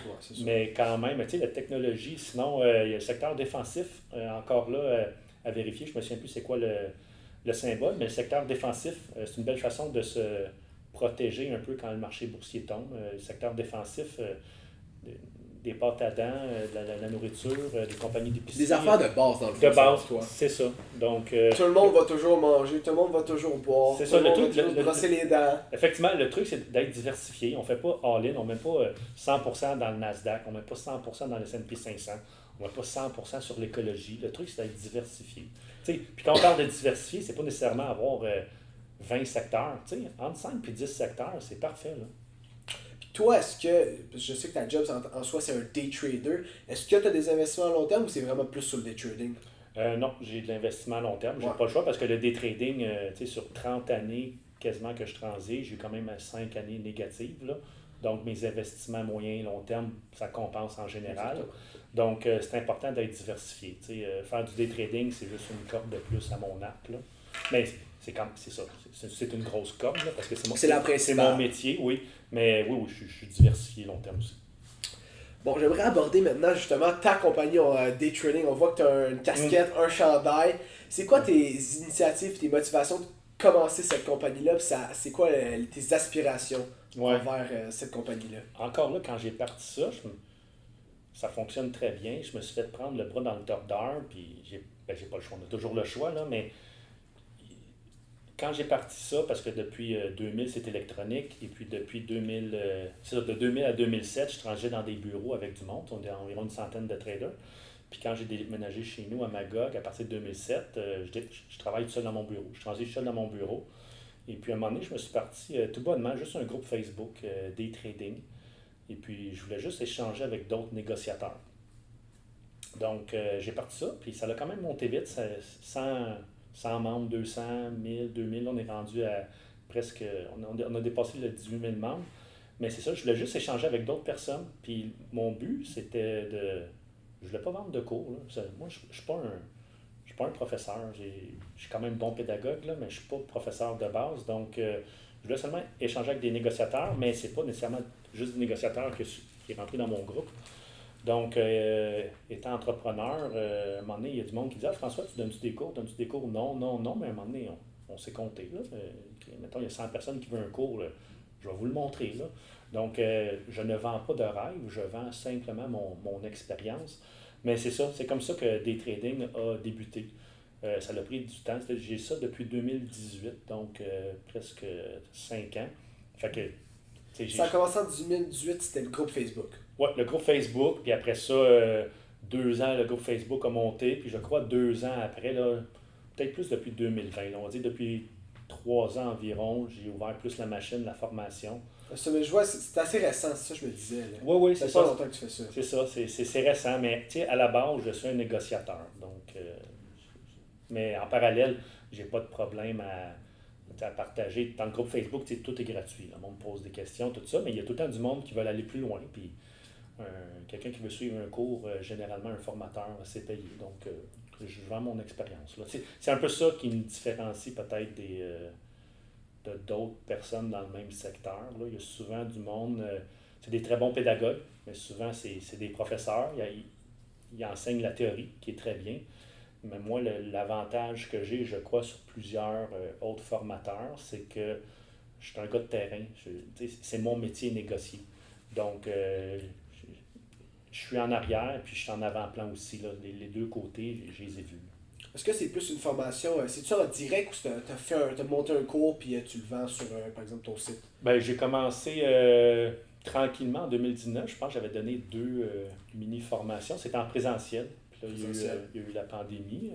mais quand même, tu sais, la technologie, sinon, il y a le secteur défensif, encore là, à vérifier. Je ne me souviens plus c'est quoi le symbole, mais le secteur défensif, c'est une belle façon de se protéger un peu quand le marché boursier tombe. Le secteur défensif, des pâtes à dents, de la nourriture, des compagnies d'épicerie. Des affaires de base dans le fond. De base, toi. C'est ça. Donc, tout le monde va toujours manger, tout le monde va toujours boire, c'est ça, le monde va toujours brosser les dents. Effectivement, le truc, c'est d'être diversifié. On ne fait pas all-in, on ne met pas 100% dans le Nasdaq, on ne met pas 100% dans le S&P 500, on ne met pas 100% sur l'écologie. Le truc, c'est d'être diversifié. Puis quand on parle de diversifié, c'est pas nécessairement avoir 20 secteurs. Entre 5 et 10 secteurs, c'est parfait. Là. Toi, est-ce que, je sais que ta job en soi c'est un day trader, est-ce que tu as des investissements à long terme ou c'est vraiment plus sur le day trading? Non, j'ai de l'investissement à long terme. J'ai pas le choix parce que le day trading, sur 30 années quasiment que je transige, j'ai quand même 5 années négatives. Là. Donc mes investissements moyen et long terme, ça compense en général. Donc c'est important d'être diversifié. Faire du day trading, c'est juste une corde de plus à mon arc. Là. Mais c'est ça. C'est une grosse corde, là, parce que C'est la c'est principale. mon métier, oui. Mais oui, je suis diversifié long terme aussi. Bon, j'aimerais aborder maintenant justement ta compagnie Day Trading. On voit que tu as une casquette, un chandail. C'est quoi tes initiatives, tes motivations de commencer cette compagnie-là? Puis c'est quoi tes aspirations Ouais. envers cette compagnie-là? Encore là, quand j'ai parti ça, ça fonctionne très bien. Je me suis fait prendre le bras dans le top d'heure, puis j'ai pas le choix. On a toujours le choix, là, mais quand j'ai parti ça, parce que depuis 2000, c'est électronique, et puis depuis 2000, c'est ça, de 2000 à 2007, je transigeais dans des bureaux avec du monde. On est environ une centaine de traders. Puis quand j'ai déménagé chez nous à Magog, à partir de 2007, je travaille tout seul dans mon bureau. Je transige seul dans mon bureau. Et puis à un moment donné, je me suis parti tout bonnement, juste un groupe Facebook, Day Trading. Et puis je voulais juste échanger avec d'autres négociateurs. Donc j'ai parti ça, puis ça a quand même monté vite, 100 membres, 200, 1000, 2000, on est rendu à presque, on a dépassé le 18 000 membres. Mais c'est ça, je voulais juste échanger avec d'autres personnes. Puis mon but, c'était de. Je voulais pas vendre de cours. Là. Moi, je ne suis pas un professeur. Je suis quand même bon pédagogue, là, mais je ne suis pas professeur de base. Donc, je voulais seulement échanger avec des négociateurs, mais ce n'est pas nécessairement juste des négociateurs qui est rentré dans mon groupe. Donc, étant entrepreneur, à un moment donné, il y a du monde qui dit « Ah, François, tu donnes-tu des cours? Donnes-tu des cours? » Non, non, non, mais à un moment donné, on s'est compté. Là. Mettons, il y a 100 personnes qui veulent un cours. Là. Je vais vous le montrer. Là. Donc, je ne vends pas de rêve, je vends simplement mon expérience. Mais c'est ça, c'est comme ça que Day Trading a débuté. Ça a pris du temps. J'ai ça depuis 2018, donc presque 5 ans. Fait que, Ça a commencé en 2018, c'était le groupe Facebook. ouais, le groupe Facebook, puis après ça, 2 ans, le groupe Facebook a monté, puis je crois 2 ans après, là, peut-être plus depuis 2020, là, on va dire depuis 3 ans environ, j'ai ouvert plus la machine, la formation. Ça, mais je vois, c'est assez récent, c'est ça que je me disais. Là. Oui, oui, Ça c'est fait pas ça. longtemps que tu fais ça. C'est ça, c'est récent, mais tu sais, à la base, je suis un négociateur. Donc, mais en parallèle, j'ai pas de problème à partager. Dans le groupe Facebook, tout est gratuit. Le monde pose des questions, tout ça, mais il y a tout le temps du monde qui veut aller plus loin. Puis quelqu'un qui veut suivre un cours, généralement un formateur, c'est payé. Donc, je vends mon expérience. Là. C'est un peu ça qui me différencie peut-être de d'autres personnes dans le même secteur. Là. Il y a souvent du monde, c'est des très bons pédagogues, mais souvent c'est des professeurs. Ils enseignent la théorie, qui est très bien. Mais moi, l'avantage que j'ai, je crois, sur plusieurs autres formateurs, c'est que je suis un gars de terrain. C'est mon métier négocier. Donc, je suis en arrière, puis je suis en avant-plan aussi. Là. Les deux côtés, je les ai vus. Est-ce que c'est plus une formation, c'est-tu en direct ou t'as monté un cours puis tu le vends sur, par exemple, ton site? Ben, j'ai commencé tranquillement en 2019. Je pense que j'avais donné 2 mini-formations. C'était en présentiel. Puis là, il y a eu la pandémie.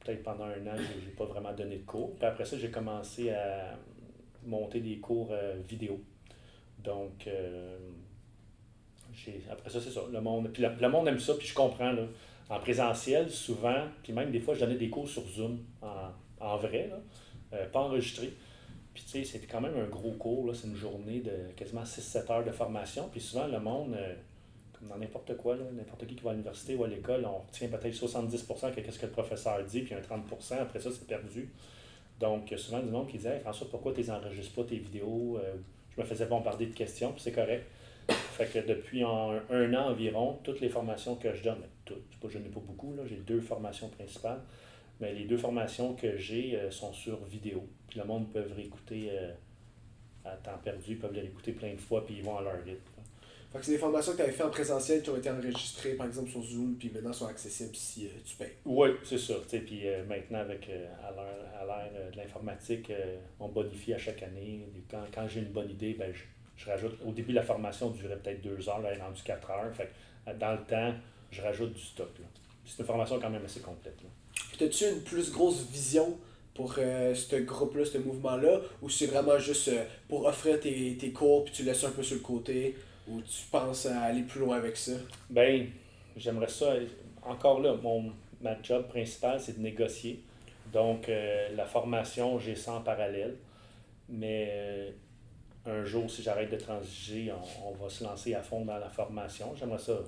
Peut-être pendant 1 an, je n'ai pas vraiment donné de cours. Puis après ça, j'ai commencé à monter des cours vidéo. Donc, après ça, c'est ça. Le monde aime ça, puis je comprends. Là. En présentiel, souvent, puis même des fois, je donnais des cours sur Zoom, en vrai, là, pas enregistré. Puis tu sais, c'était quand même un gros cours, là. C'est une journée de quasiment 6-7 heures de formation. Puis souvent, le monde, comme dans n'importe quoi, là, n'importe qui va à l'université ou à l'école, on retient peut-être 70% que qu'est-ce que le professeur dit, puis un 30%, après ça, c'est perdu. Donc, il y a souvent du monde qui dit hey, François, pourquoi tu n'enregistres pas tes vidéos? Je me faisais bombarder de questions, puis c'est correct. Fait que depuis un an environ, toutes les formations que je donne, je n'ai pas beaucoup, là, j'ai 2 formations principales, mais les 2 formations que j'ai sont sur vidéo. Puis le monde peut réécouter à temps perdu, ils peuvent les réécouter plein de fois, puis ils vont à leur rythme. Fait que c'est des formations que tu avais fait en présentiel qui ont été enregistrées, par exemple, sur Zoom, puis maintenant sont accessibles si tu payes. Oui, c'est ça. Puis maintenant, avec à l'ère de l'informatique, on bonifie à chaque année. Quand j'ai une bonne idée, ben, je rajoute. Au début, la formation durait peut-être 2 heures, là, elle est rendue 4 heures. Fait que, dans le temps, je rajoute du stock. Là. C'est une formation quand même assez complète. Là. Puis as-tu une plus grosse vision pour ce groupe-là, ce mouvement-là, ou c'est vraiment juste pour offrir tes cours, puis tu laisses un peu sur le côté, ou tu penses à aller plus loin avec ça? Ben, j'aimerais ça. Encore là, ma job principale, c'est de négocier. Donc, la formation, j'ai ça en parallèle. Mais un jour, si j'arrête de transiger, on va se lancer à fond dans la formation. J'aimerais ça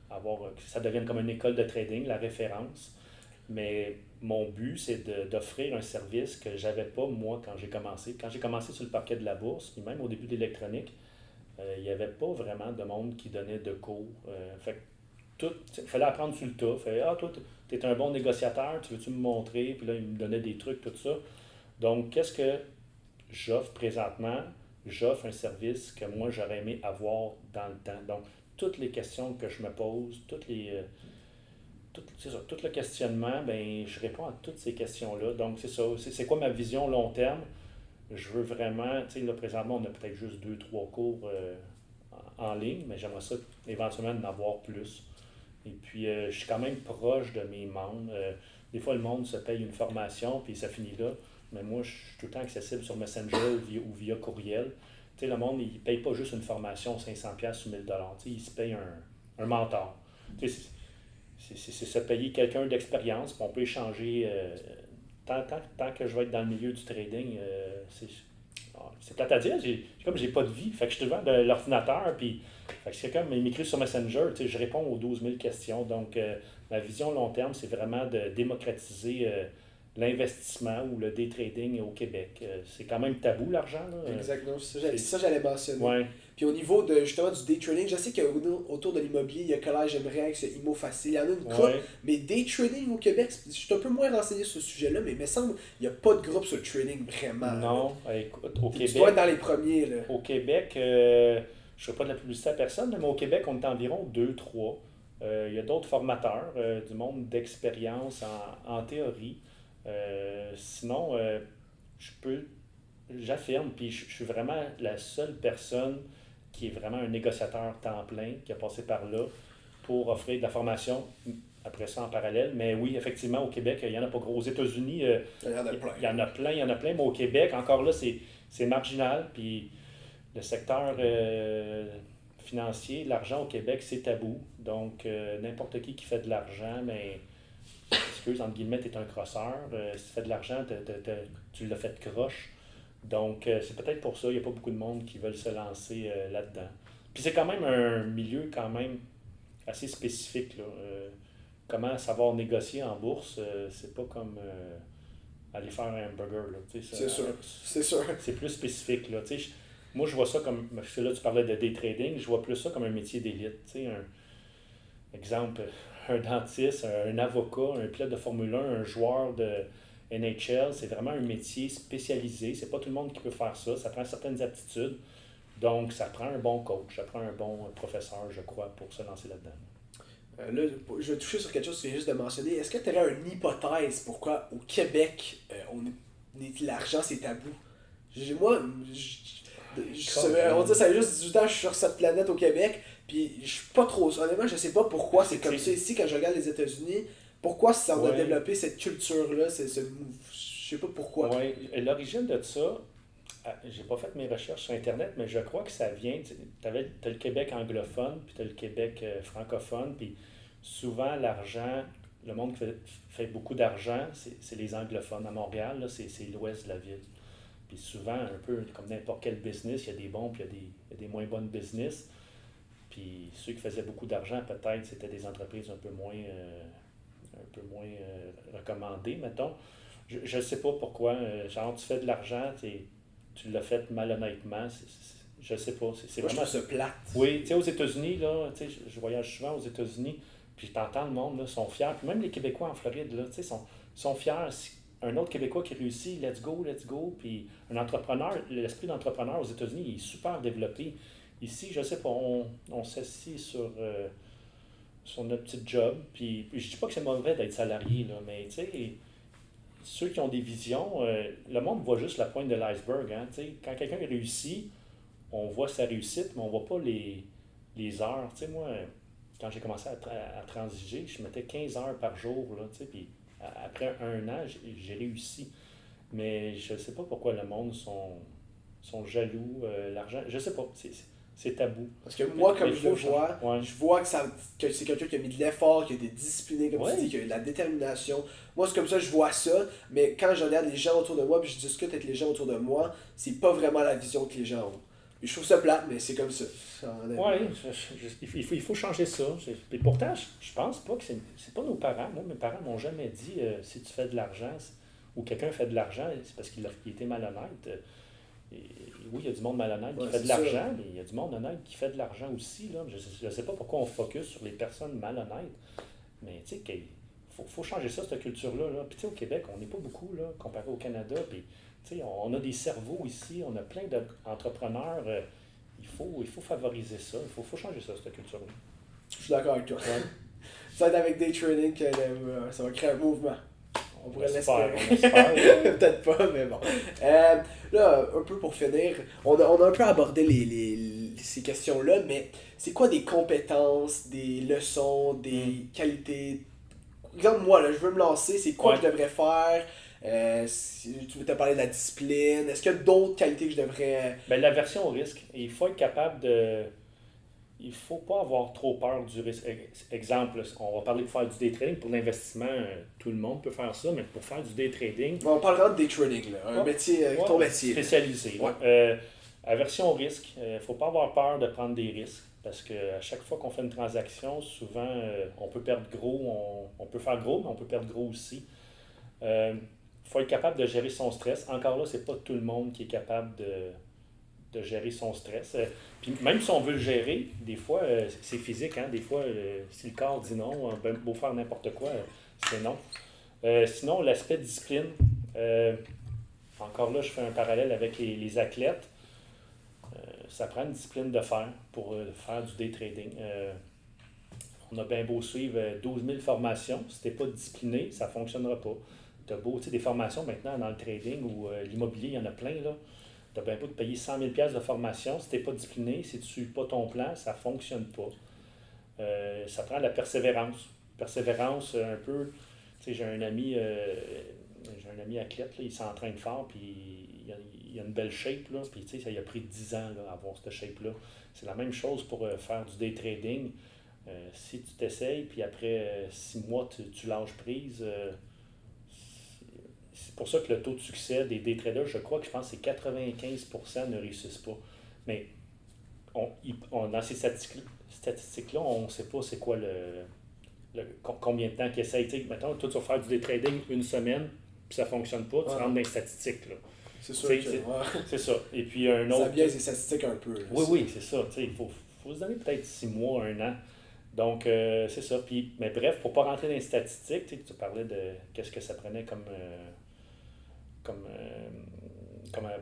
que ça devienne comme une école de trading, la référence. Mais mon but, c'est d'offrir un service que j'avais pas, moi, quand j'ai commencé. Quand j'ai commencé sur le parquet de la bourse, puis même au début de l'électronique, il n'y avait pas vraiment de monde qui donnait de cours. Fait que il fallait apprendre sur le tas. Toi, tu es un bon négociateur, tu veux-tu me montrer? Puis là, il me donnait des trucs, tout ça. Donc, qu'est-ce que j'offre présentement? J'offre un service que moi, j'aurais aimé avoir dans le temps. Donc, toutes les questions que je me pose, tout le questionnement, ben, je réponds à toutes ces questions-là. Donc, c'est ça. C'est quoi ma vision long terme? Je veux vraiment, tu sais, là, présentement, on a peut-être juste 2, 3 cours en ligne, mais j'aimerais ça éventuellement en avoir plus. Et puis, je suis quand même proche de mes membres. Des fois, le monde se paye une formation, puis ça finit là. Mais moi, je suis tout le temps accessible sur Messenger ou via courriel. Tu sais, le monde, il ne paye pas juste une formation 500$ ou 1000$. Tu sais, il se paye un mentor. Tu sais, c'est se payer quelqu'un d'expérience, puis on peut échanger. Tant que je vais être dans le milieu du trading, c'est plate à dire, comme j'ai pas de vie. Fait que je suis devant l'ordinateur, puis fait que si quelqu'un m'écrit sur Messenger, je réponds aux 12 000 questions. Donc, ma vision long terme, c'est vraiment de démocratiser l'investissement ou le day trading au Québec. C'est quand même tabou, l'argent. Là. Exactement, c'est ça j'allais mentionner. Ouais. Puis au niveau de justement du day trading, je sais qu'autour de l'immobilier, il y a Collège Emrex, Imo Facile, il y en a une couple, Ouais. mais day trading au Québec, je suis un peu moins renseigné sur ce sujet-là, mais il me semble qu'il n'y a pas de groupe sur le trading vraiment. Non, écoute, au Tu Québec. dois être dans les premiers. Là. Au Québec, je ne ferai pas de la publicité à personne, mais au Québec, on est environ 2, 3. Il y a d'autres formateurs, du monde d'expérience en théorie. Sinon, j'affirme, puis je suis vraiment la seule personne qui est vraiment un négociateur temps plein, qui a passé par là pour offrir de la formation après ça en parallèle. Mais oui, effectivement, au Québec, il n'y en a pas gros. Aux États-Unis, Il y en a plein. il y en a plein, mais au Québec, encore là, c'est marginal. Puis le secteur financier, l'argent au Québec, c'est tabou. Donc, n'importe qui fait de l'argent, mais excuse, entre guillemets, tu es un crosseur. Si tu fais de l'argent, tu l'as fait de croche. Donc, c'est peut-être pour ça, il n'y a pas beaucoup de monde qui veulent se lancer là-dedans. Puis c'est quand même un milieu quand même assez spécifique. Là. Comment savoir négocier en bourse, c'est pas comme aller faire un hamburger. Là, c'est sûr, c'est sûr. C'est plus spécifique. Là, moi, je vois ça comme, parce que là, tu parlais de day trading, je vois plus ça comme un métier d'élite. Exemple, un dentiste, un avocat, un pilote de Formule 1, un joueur de NHL, c'est vraiment un métier spécialisé. C'est pas tout le monde qui peut faire ça. Ça prend certaines aptitudes. Donc, ça prend un bon coach, ça prend un bon professeur, je crois, pour se lancer là-dedans. Là, je vais toucher sur quelque chose que tu viens juste de mentionner. Est-ce que tu aurais une hypothèse pourquoi au Québec, l'argent c'est tabou? Moi, on dit ça fait juste 18 ans que je suis sur cette planète au Québec, puis je suis pas trop. Honnêtement, je sais pas pourquoi c'est comme ça ici quand je regarde les États-Unis. Pourquoi ça a développé cette culture-là, je sais pas pourquoi. Oui, l'origine de ça, j'ai pas fait mes recherches sur Internet, mais je crois que ça vient. T'as le Québec anglophone, puis t'as le Québec francophone, puis souvent l'argent, le monde qui fait beaucoup d'argent, c'est les anglophones. À Montréal, là, c'est l'ouest de la ville. Puis souvent, un peu comme n'importe quel business, il y a des bons puis il y a des moins bonnes business. Puis ceux qui faisaient beaucoup d'argent, peut-être, c'était des entreprises un peu moins recommandées, mettons. Je ne sais pas pourquoi. Genre, tu fais de l'argent, tu l'as fait malhonnêtement. Je sais pas. C'est Moi, vraiment je trouve ça plate. Oui, tu sais, aux États-Unis, là, tu sais, je voyage souvent aux États-Unis, puis t'entends le monde, là, sont fiers. Puis même les Québécois en Floride, là, tu sais, sont fiers. Un autre Québécois qui réussit, let's go, let's go. Puis un entrepreneur, l'esprit d'entrepreneur aux États-Unis, il est super développé. Ici, je sais pas, on s'assit sur notre petit job. Puis je dis pas que c'est mauvais d'être salarié, là, mais tu sais, ceux qui ont des visions, le monde voit juste la pointe de l'iceberg. Hein, tu sais, quand quelqu'un réussit, on voit sa réussite, mais on voit pas les heures. Tu sais, moi, quand j'ai commencé à transiger, je mettais 15 heures par jour, là, tu sais, puis après un an, j'ai réussi. Mais je ne sais pas pourquoi le monde sont jaloux. L'argent, je sais pas. C'est tabou. Parce que moi, comme Mais je le vois, je vois que c'est quelqu'un qui a mis de l'effort, qui a été discipliné, comme tu dis, qui a eu de la détermination. Moi, c'est comme ça, je vois ça. Mais quand je regarde les gens autour de moi, puis je discute avec les gens autour de moi, c'est pas vraiment la vision que les gens ont. Je trouve ça plate, mais c'est comme ça. Oui, il faut changer ça. Et pourtant, je pense pas que c'est pas nos parents. Moi, mes parents m'ont jamais dit si tu fais de l'argent ou quelqu'un fait de l'argent, c'est parce qu'il était malhonnête. Et oui, il y a du monde malhonnête qui fait de l'argent, mais il y a du monde honnête qui fait de l'argent aussi. Là. Je ne sais pas pourquoi on focus sur les personnes malhonnêtes, mais tu sais, il faut changer ça, cette culture-là. Là. Puis tu sais, au Québec, on n'est pas beaucoup là, comparé au Canada. Puis, tu sais, on a des cerveaux ici, on a plein d'entrepreneurs. Il faut favoriser ça, il faut changer ça, cette culture-là. Je suis d'accord avec toi. Ouais. Ça va être avec day trading que ça va créer un mouvement. On pourrait l'espérer. Peut-être pas, mais bon. Là, un peu pour finir, on a un peu abordé ces questions-là, mais c'est quoi des compétences, des leçons, des qualités? Regarde, moi, là, je veux me lancer, c'est quoi que je devrais faire? Tu t'as parlé de la discipline. Est-ce qu'il y a d'autres qualités que je devrais... L'aversion au risque. Il faut être capable de... Il ne faut pas avoir trop peur du risque. Exemple, on va parler de faire du day trading. Pour l'investissement, tout le monde peut faire ça, mais pour faire du day trading... On parlera de day trading, là. Un métier, ton métier. Spécialisé. Ouais. Aversion au risque. Il ne faut pas avoir peur de prendre des risques. Parce qu'à chaque fois qu'on fait une transaction, souvent, on peut perdre gros. On peut faire gros, mais on peut perdre gros aussi. Il faut être capable de gérer son stress. Encore là, c'est pas tout le monde qui est capable de gérer son stress. Puis même si on veut le gérer, des fois, c'est physique. Hein? Des fois, si le corps dit non, ben, beau faire n'importe quoi, c'est non. Sinon, l'aspect discipline. Encore là, je fais un parallèle avec les athlètes. Ça prend une discipline de fer pour faire du day trading. On a bien beau suivre 12 000 formations. Si tu n'es pas discipliné, ça ne fonctionnera pas. Tu as beau, tu sais, des formations maintenant dans le trading ou l'immobilier, il y en a plein, là. Tu as bien beau de payer 100 000 $ de formation. Si tu n'es pas discipliné, si tu ne suis pas ton plan, ça ne fonctionne pas. Ça prend de la persévérance. Persévérance, un peu... Tu sais, j'ai un ami athlète, là, il s'entraîne fort, puis il a une belle shape, là, puis tu sais, ça lui a pris 10 ans là, à avoir cette shape-là. C'est la même chose pour faire du day trading. Si tu t'essayes, puis après 6 mois, tu lâches prise, c'est pour ça que le taux de succès des day traders, je pense que c'est 95% ne réussissent pas. Mais dans ces statistiques-là, on ne sait pas c'est quoi combien de temps qu'ils essayent. Mettons, toi, tu vas faire du day trading une semaine, puis ça ne fonctionne pas, tu rentres dans les statistiques. Là. C'est sûr que c'est ça. Et puis un autre... Ça biaise les statistiques un peu. Là, oui, c'est ça. Il faut se donner peut-être 6 mois, 1 an. Donc, c'est ça. Puis, mais bref, pour ne pas rentrer dans les statistiques, tu parlais de qu'est-ce que ça prenait comme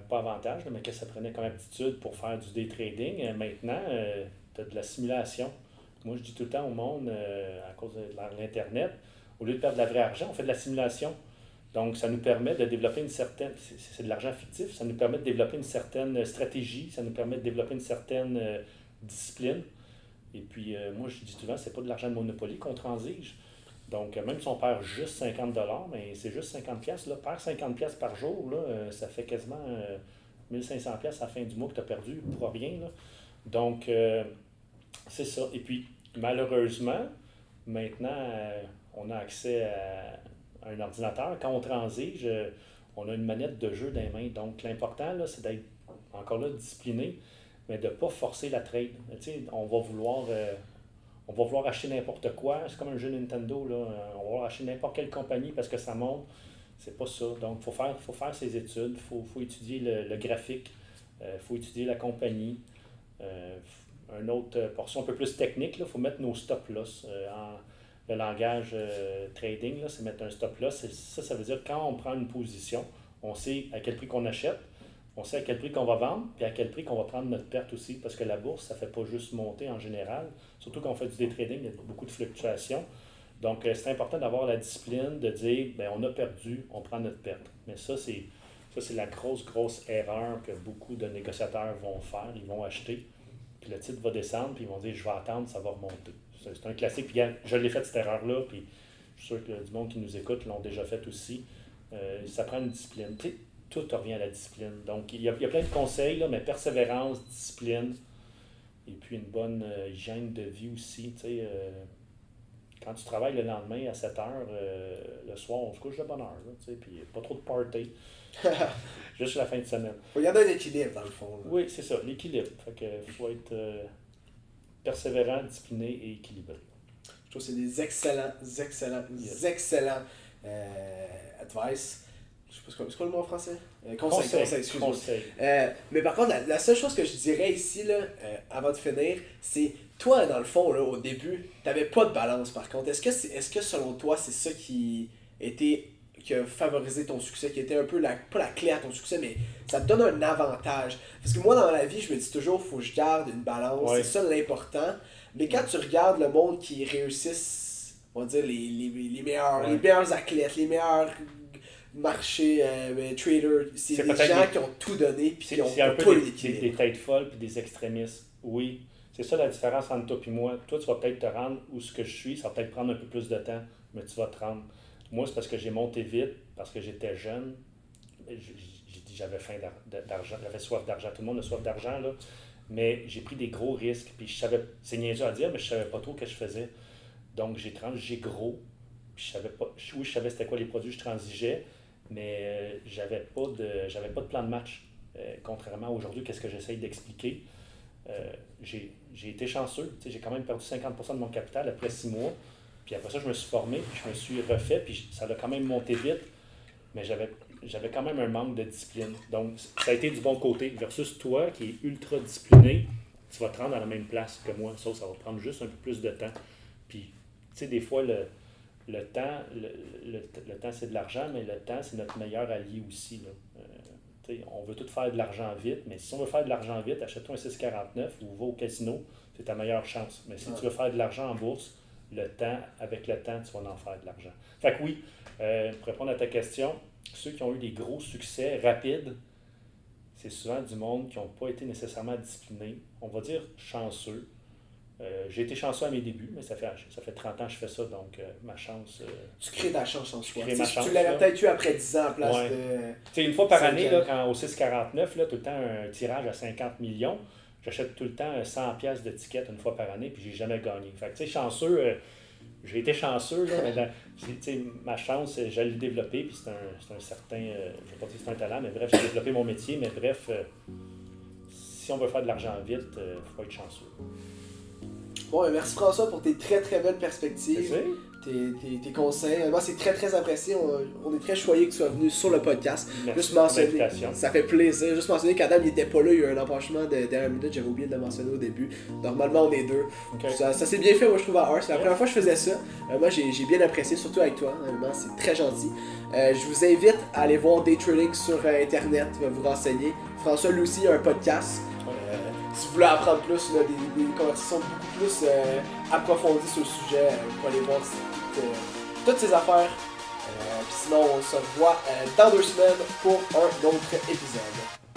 pas avantage, mais qu'est-ce que ça prenait comme aptitude pour faire du day trading. Maintenant, tu as de la simulation. Moi, je dis tout le temps au monde, à cause de l'Internet, au lieu de perdre de la vraie argent, on fait de la simulation. Donc, ça nous permet de développer une certaine... C'est de l'argent fictif, ça nous permet de développer une certaine stratégie, ça nous permet de développer une certaine discipline. Et puis, moi, je dis souvent, c'est pas de l'argent de Monopoly qu'on transige. Donc, même si on perd juste 50 $, mais c'est juste 50 $, là, perd 50 $ par jour, là, ça fait quasiment 1500 $ à la fin du mois que tu as perdu pour rien. Là. Donc, c'est ça. Et puis, malheureusement, maintenant, on a accès à un ordinateur. Quand on transige, on a une manette de jeu dans les mains. Donc, l'important, là, c'est d'être encore là discipliné, mais de ne pas forcer la trade. Tu sais, on va vouloir acheter n'importe quoi. C'est comme un jeu Nintendo. Là. On va vouloir acheter n'importe quelle compagnie parce que ça monte. C'est pas ça. Donc, il faut faire ses études. Il faut étudier le graphique. Il faut étudier la compagnie. Une autre portion un peu plus technique, il faut mettre nos stop-loss. Le langage trading, là, c'est mettre un stop-loss. Ça veut dire quand on prend une position, on sait à quel prix qu'on achète, on sait à quel prix qu'on va vendre, puis à quel prix qu'on va prendre notre perte aussi, parce que la bourse, ça ne fait pas juste monter en général. Surtout quand on fait du day trading, il y a beaucoup de fluctuations. Donc, c'est important d'avoir la discipline, de dire, bien, on a perdu, on prend notre perte. Mais ça, c'est la grosse erreur que beaucoup de négociateurs vont faire. Ils vont acheter, puis le titre va descendre, puis ils vont dire, je vais attendre, ça va remonter. C'est un classique. Puis, je l'ai fait cette erreur-là, puis je suis sûr que du monde qui nous écoute l'ont déjà fait aussi. Ça prend une discipline. Tu sais, tout revient à la discipline. Donc, il y a plein de conseils, là, mais persévérance, discipline, et puis une bonne hygiène de vie aussi. Tu sais, quand tu travailles le lendemain à 7 heures, le soir, on se couche de bonne heure, puis pas trop de party. Juste la fin de semaine. Il y en a un équilibre dans le fond. Là. Oui, c'est ça, l'équilibre. Fait que faut être persévérant, discipliné et équilibré. Je trouve que c'est des excellents advice. Je sais pas c'est quoi le mot en français? Conseil, excuse-moi. Mais par contre, la seule chose que je dirais ici, là, avant de finir, c'est toi, dans le fond, là, au début, t'avais pas de balance par contre. Est-ce que selon toi, c'est ça qui a favorisé ton succès, qui était un peu pas la clé à ton succès, mais ça te donne un avantage? Parce que moi, dans la vie, je me dis toujours, faut que je garde une balance, c'est ça l'important. Mais quand tu regardes le monde qui réussissent, on va dire, les meilleurs athlètes, les meilleurs marchés, traders, c'est des gens qui ont tout donné puis qui ont pas eu d'équilibre. Des têtes folles puis des extrémistes. Oui, c'est ça la différence entre toi et moi. Toi, tu vas peut-être te rendre où ce que je suis, ça va peut-être prendre un peu plus de temps, mais tu vas te rendre. Moi, c'est parce que j'ai monté vite, parce que j'étais jeune. J'ai dit j'avais faim d'argent, j'avais soif d'argent. Tout le monde a soif d'argent, là. Mais j'ai pris des gros risques, puis je savais, c'est niaiseux à dire, mais je savais pas trop ce que je faisais. Donc j'ai gros, puis je savais c'était quoi les produits, je transigeais, mais j'avais pas de plan de match. Contrairement à aujourd'hui, qu'est-ce que j'essaye d'expliquer. J'ai été chanceux, j'ai quand même perdu 50% de mon capital après 6 mois, puis après ça, je me suis formé, puis je me suis refait, puis ça a quand même monté vite, mais j'avais quand même un manque de discipline. Donc, ça a été du bon côté. Versus toi, qui est ultra discipliné, tu vas te rendre à la même place que moi. Ça va prendre juste un peu plus de temps. Puis, tu sais, des fois, le temps, le temps, c'est de l'argent, mais le temps, c'est notre meilleur allié aussi. Là. On veut tout faire de l'argent vite, mais si on veut faire de l'argent vite, achète-toi un 6,49 ou va au casino, c'est ta meilleure chance. Mais si tu veux faire de l'argent en bourse, avec le temps, tu vas en faire de l'argent. Fait que oui, pour répondre à ta question, ceux qui ont eu des gros succès rapides, c'est souvent du monde qui n'ont pas été nécessairement disciplinés. On va dire chanceux. J'ai été chanceux à mes débuts, mais ça fait 30 ans que je fais ça, donc ma chance... tu crées ta chance en soi. Tu l'avais peut-être eu après 10 ans en place de... Une fois par année, là, quand au 6,49, là, tout le temps un tirage à 50 millions, j'achète tout le temps 100 pièces de tickets une fois par année, puis j'ai jamais gagné. Fait que, chanceux... j'ai été chanceux, là, mais ma chance, je l'ai développée, puis c'est un certain, je ne vais pas dire que c'est un talent, mais bref, j'ai développé mon métier, mais bref, si on veut faire de l'argent vite, il faut être chanceux. Bon, merci François pour tes très très belles perspectives, tes conseils. Moi, c'est très très apprécié. On est très choyés que tu sois venu sur le podcast. Merci juste mentionner, ça fait plaisir. Juste mentionner qu'Adam il n'était pas là, il y a eu un empêchement de dernière minute, j'avais oublié de le mentionner au début. Normalement, on est deux. Okay. Ça s'est bien fait, moi je trouve à Ars. C'est la première fois que je faisais ça. Moi, j'ai bien apprécié, surtout avec toi. Honnêtement, c'est très gentil. Je vous invite à aller voir Day Trading sur Internet, vous renseigner. François, lui aussi, a un podcast. Si vous voulez apprendre plus, là, des conversations beaucoup plus approfondies sur le sujet, vous pouvez aller voir toutes ces affaires. Puis sinon, on se revoit dans 2 semaines pour un autre épisode.